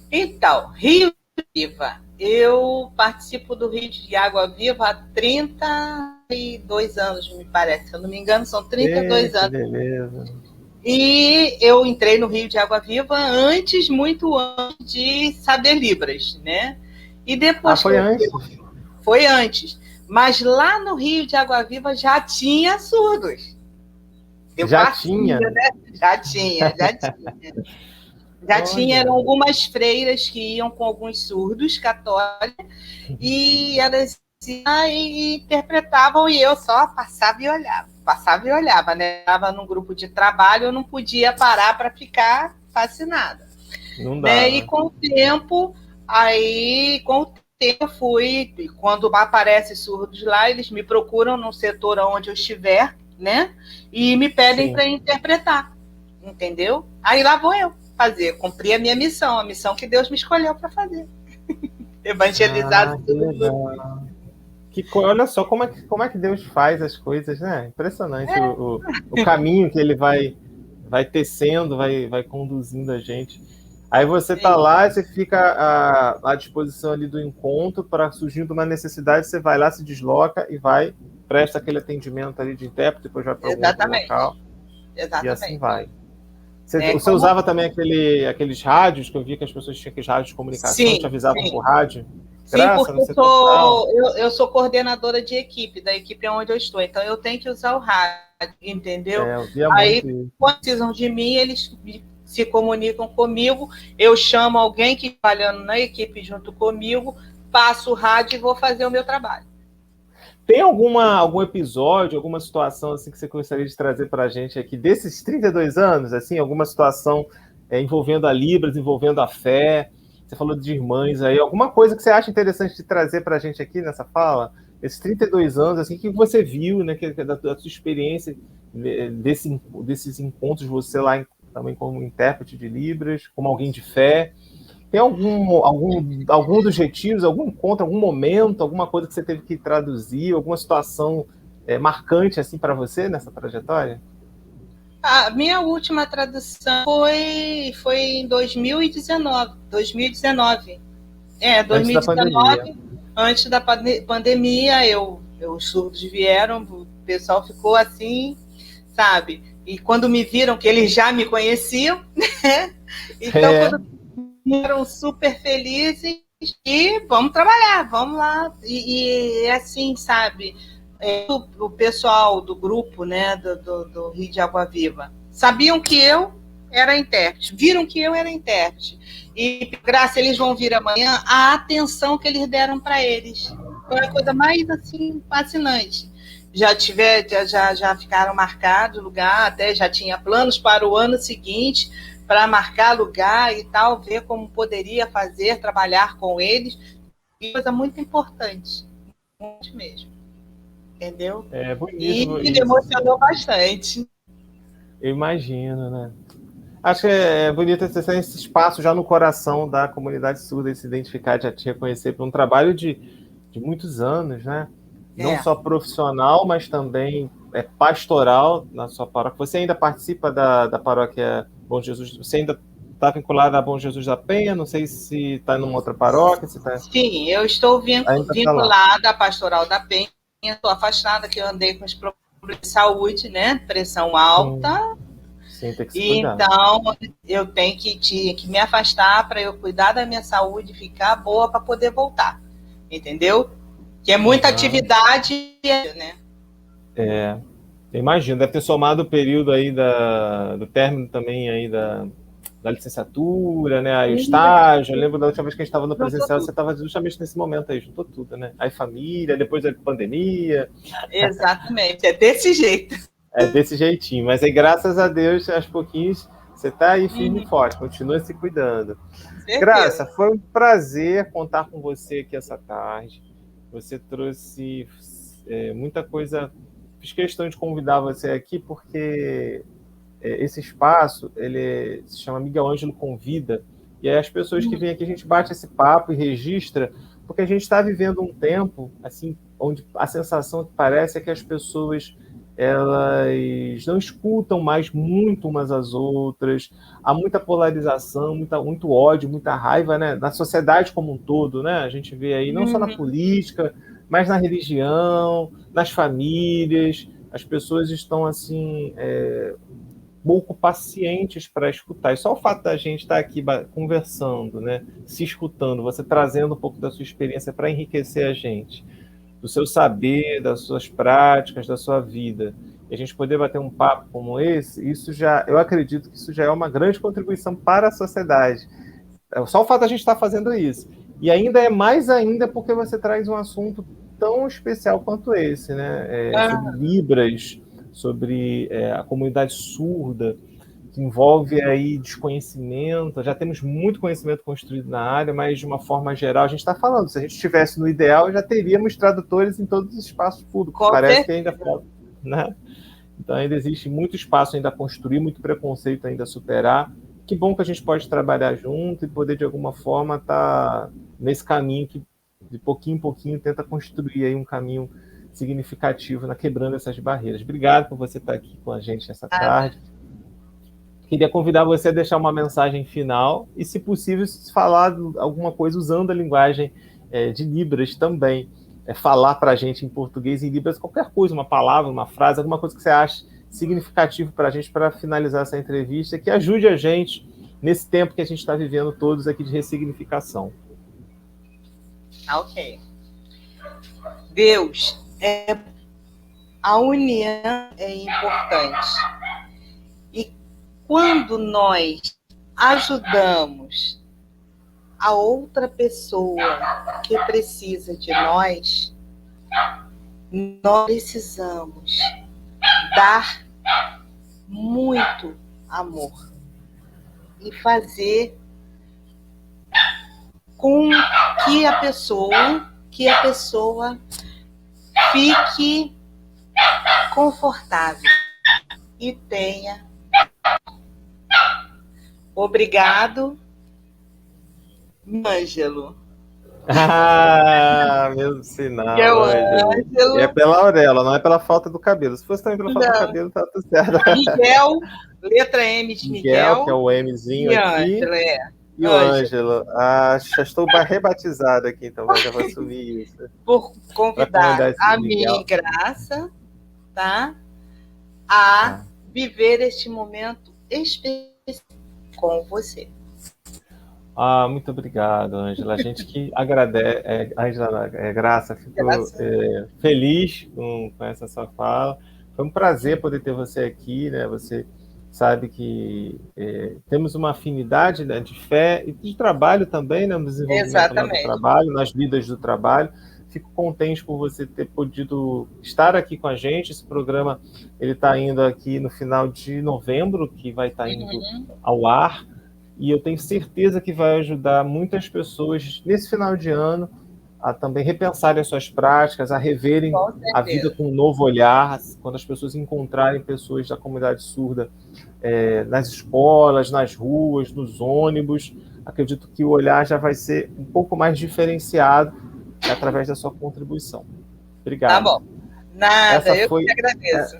Então, Rio Viva. Eu participo do Rio de Água Viva há 32 anos, me parece. Se eu não me engano, são 32 anos. Beleza. E eu entrei no Rio de Água Viva muito antes de saber Libras, né? E depois foi antes? Foi antes. Mas lá no Rio de Água Viva já tinha surdos. Já tinha? Né? Já tinha. Já tinha, eram algumas freiras que iam com alguns surdos católicos e elas e interpretavam e eu só passava e olhava, né? Estava num grupo de trabalho, eu não podia parar para ficar fascinada. Não dá. Né? E com o tempo, eu fui, quando aparecem surdos lá, eles me procuram no setor onde eu estiver, né? E me pedem para interpretar, entendeu? Aí lá vou eu cumprir a minha missão, a missão que Deus me escolheu para fazer. Evangelizar tudo. Olha só como é que Deus faz as coisas, né? Impressionante o caminho que ele vai tecendo, vai conduzindo a gente. Aí você está lá, você fica à disposição ali do encontro, para surgindo uma necessidade, você vai lá, se desloca e presta aquele atendimento ali de intérprete, depois vai para algum outro local. Exatamente. E assim vai. Você usava também aqueles rádios, que eu vi que as pessoas tinham aqueles rádios de comunicação, te avisavam por rádio? Sim, porque eu sou coordenadora de equipe, da equipe onde eu estou, então eu tenho que usar o rádio, entendeu? Aí, quando precisam de mim, eles se comunicam comigo, eu chamo alguém que está trabalhando na equipe junto comigo, passo o rádio e vou fazer o meu trabalho. Tem algum episódio, alguma situação assim que você gostaria de trazer para a gente aqui, desses 32 anos, assim, alguma situação envolvendo a Libras, envolvendo a fé? Você falou de irmãs aí, alguma coisa que você acha interessante de trazer para a gente aqui nessa fala? Esses 32 anos, assim, que você viu, né, da sua experiência desses encontros, você lá também como intérprete de Libras, como alguém de fé. Tem algum dos retiros, algum encontro, algum momento, alguma coisa que você teve que traduzir, alguma situação marcante assim para você nessa trajetória? A minha última tradução foi em 2019. 2019. 2019, antes da pandemia, os surdos vieram, o pessoal ficou assim, sabe? E quando me viram, que eles já me conheciam, né? Então, quando eram super felizes e vamos trabalhar, vamos lá. E assim, sabe? O pessoal do grupo, né, do Rio de Água Viva, sabiam que eu era intérprete, viram que eu era intérprete. E, graças, eles vão vir amanhã, a atenção que eles deram para eles. Foi a coisa mais, assim, fascinante. Já ficaram marcados lugar, até já tinha planos para o ano seguinte, para marcar lugar e tal, ver como poderia fazer, trabalhar com eles. E coisa muito importante, muito mesmo. Entendeu? É bonito. E me emocionou bastante. Eu imagino, né? Acho que é bonito esse espaço já no coração da comunidade surda, se identificar, já te reconhecer por um trabalho de muitos anos, né? Não só profissional, mas também pastoral na sua paróquia. Você ainda participa da paróquia Bom Jesus? Você ainda está vinculado a Bom Jesus da Penha? Não sei se está numa outra paróquia. Sim, eu estou vinculada à Pastoral da Penha. Estou afastada, que eu andei com os problemas de saúde, né? Pressão alta. Sim, tem que se cuidar. Então, eu tenho que me afastar para eu cuidar da minha saúde, ficar boa para poder voltar. Entendeu? Que é muita atividade, né? Eu imagino. Deve ter somado o período aí do término também aí da licenciatura, né? Aí o estágio. Eu lembro da última vez que a gente estava no presencial, você estava justamente nesse momento aí, juntou tudo, né? Aí família, depois a pandemia. Exatamente, é desse jeito. É desse jeitinho. Mas aí, graças a Deus, aos pouquinhos, você está aí firme e forte, continua se cuidando. Certeza. Graça, foi um prazer contar com você aqui essa tarde. Você trouxe muita coisa. Fiz questão de convidar você aqui porque esse espaço ele se chama Miguel Ângelo Convida, e aí as pessoas que vêm aqui, a gente bate esse papo e registra, porque a gente está vivendo um tempo assim, onde a sensação que parece é que as pessoas elas não escutam mais muito umas às outras, há muita polarização, muito ódio, muita raiva, né? Na sociedade como um todo, né? A gente vê aí não só na política, mas na religião, nas famílias, as pessoas estão assim pouco pacientes para escutar. E só o fato da gente estar aqui conversando, né, se escutando, você trazendo um pouco da sua experiência para enriquecer a gente, do seu saber, das suas práticas, da sua vida, e a gente poder bater um papo como esse, isso já, eu acredito que isso já é uma grande contribuição para a sociedade. Só o fato da gente estar fazendo isso. E ainda é mais ainda porque você traz um assunto tão especial quanto esse, né? Sobre Libras, sobre a comunidade surda, que envolve aí desconhecimento. Já temos muito conhecimento construído na área, mas de uma forma geral, a gente está falando, se a gente estivesse no ideal, já teríamos tradutores em todos os espaços públicos. Parece que ainda falta, né? Então ainda existe muito espaço ainda a construir, muito preconceito ainda a superar. Que bom que a gente pode trabalhar junto e poder, de alguma forma, estar nesse caminho que, de pouquinho em pouquinho, tenta construir aí um caminho significativo na quebrando essas barreiras. Obrigado por você estar aqui com a gente essa tarde. Queria convidar você a deixar uma mensagem final e, se possível, falar alguma coisa usando a linguagem de Libras também. Falar para a gente em português, em Libras, qualquer coisa, uma palavra, uma frase, alguma coisa que você acha significativo para a gente, para finalizar essa entrevista, que ajude a gente nesse tempo que a gente está vivendo todos aqui de ressignificação. Ok. Deus, a união é importante. E quando nós ajudamos a outra pessoa que precisa de nós precisamos dar muito amor e fazer com que a pessoa fique confortável e tenha. Obrigado, Ângelo. Mesmo sinal, Ângelo. É pela auréola, não é pela falta do cabelo. Se fosse também pela falta do cabelo, tá tudo certo. Miguel, letra M de Miguel, que é o Mzinho aqui. Ângelo, E o Ângelo. Já estou rebatizado aqui, então já vou assumir isso. Por convidar a minha Graça, tá? A viver este momento especial com você. Muito obrigado, Ângela. A gente que agradece, Ângela, Graça, ficou feliz com essa sua fala. Foi um prazer poder ter você aqui, né? Você sabe que temos uma afinidade, né, de fé e de trabalho também, né, no desenvolvimento do trabalho, nas vidas do trabalho. Fico contente por você ter podido estar aqui com a gente. Esse programa ele está indo aqui no final de novembro, que vai estar indo ao ar. E eu tenho certeza que vai ajudar muitas pessoas nesse final de ano a também repensarem as suas práticas, a reverem a vida com um novo olhar, quando as pessoas encontrarem pessoas da comunidade surda nas escolas, nas ruas, nos ônibus. Acredito que o olhar já vai ser um pouco mais diferenciado através da sua contribuição. Obrigado. Tá bom. Nada, eu que agradeço.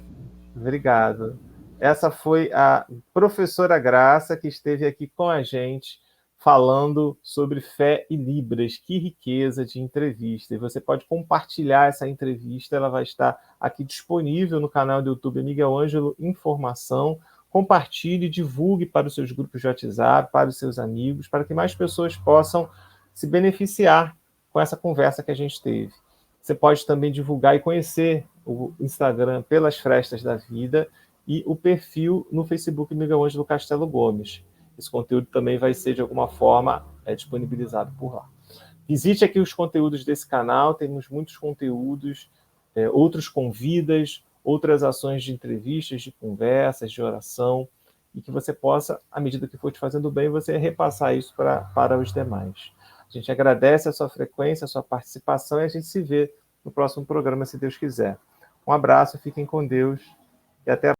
Obrigado. Essa foi a professora Graça, que esteve aqui com a gente, falando sobre fé e Libras. Que riqueza de entrevista. E você pode compartilhar essa entrevista, ela vai estar aqui disponível no canal do YouTube Miguel Ângelo Informação. Compartilhe, divulgue para os seus grupos de WhatsApp, para os seus amigos, para que mais pessoas possam se beneficiar com essa conversa que a gente teve. Você pode também divulgar e conhecer o Instagram Pelas Frestas da Vida e o perfil no Facebook Miguel Ângelo Castelo Gomes. Esse conteúdo também vai ser, de alguma forma, disponibilizado por lá. Visite aqui os conteúdos desse canal, temos muitos conteúdos, outros convidas, outras ações de entrevistas, de conversas, de oração, e que você possa, à medida que for te fazendo bem, você repassar isso para os demais. A gente agradece a sua frequência, a sua participação, e a gente se vê no próximo programa, se Deus quiser. Um abraço, fiquem com Deus, e até a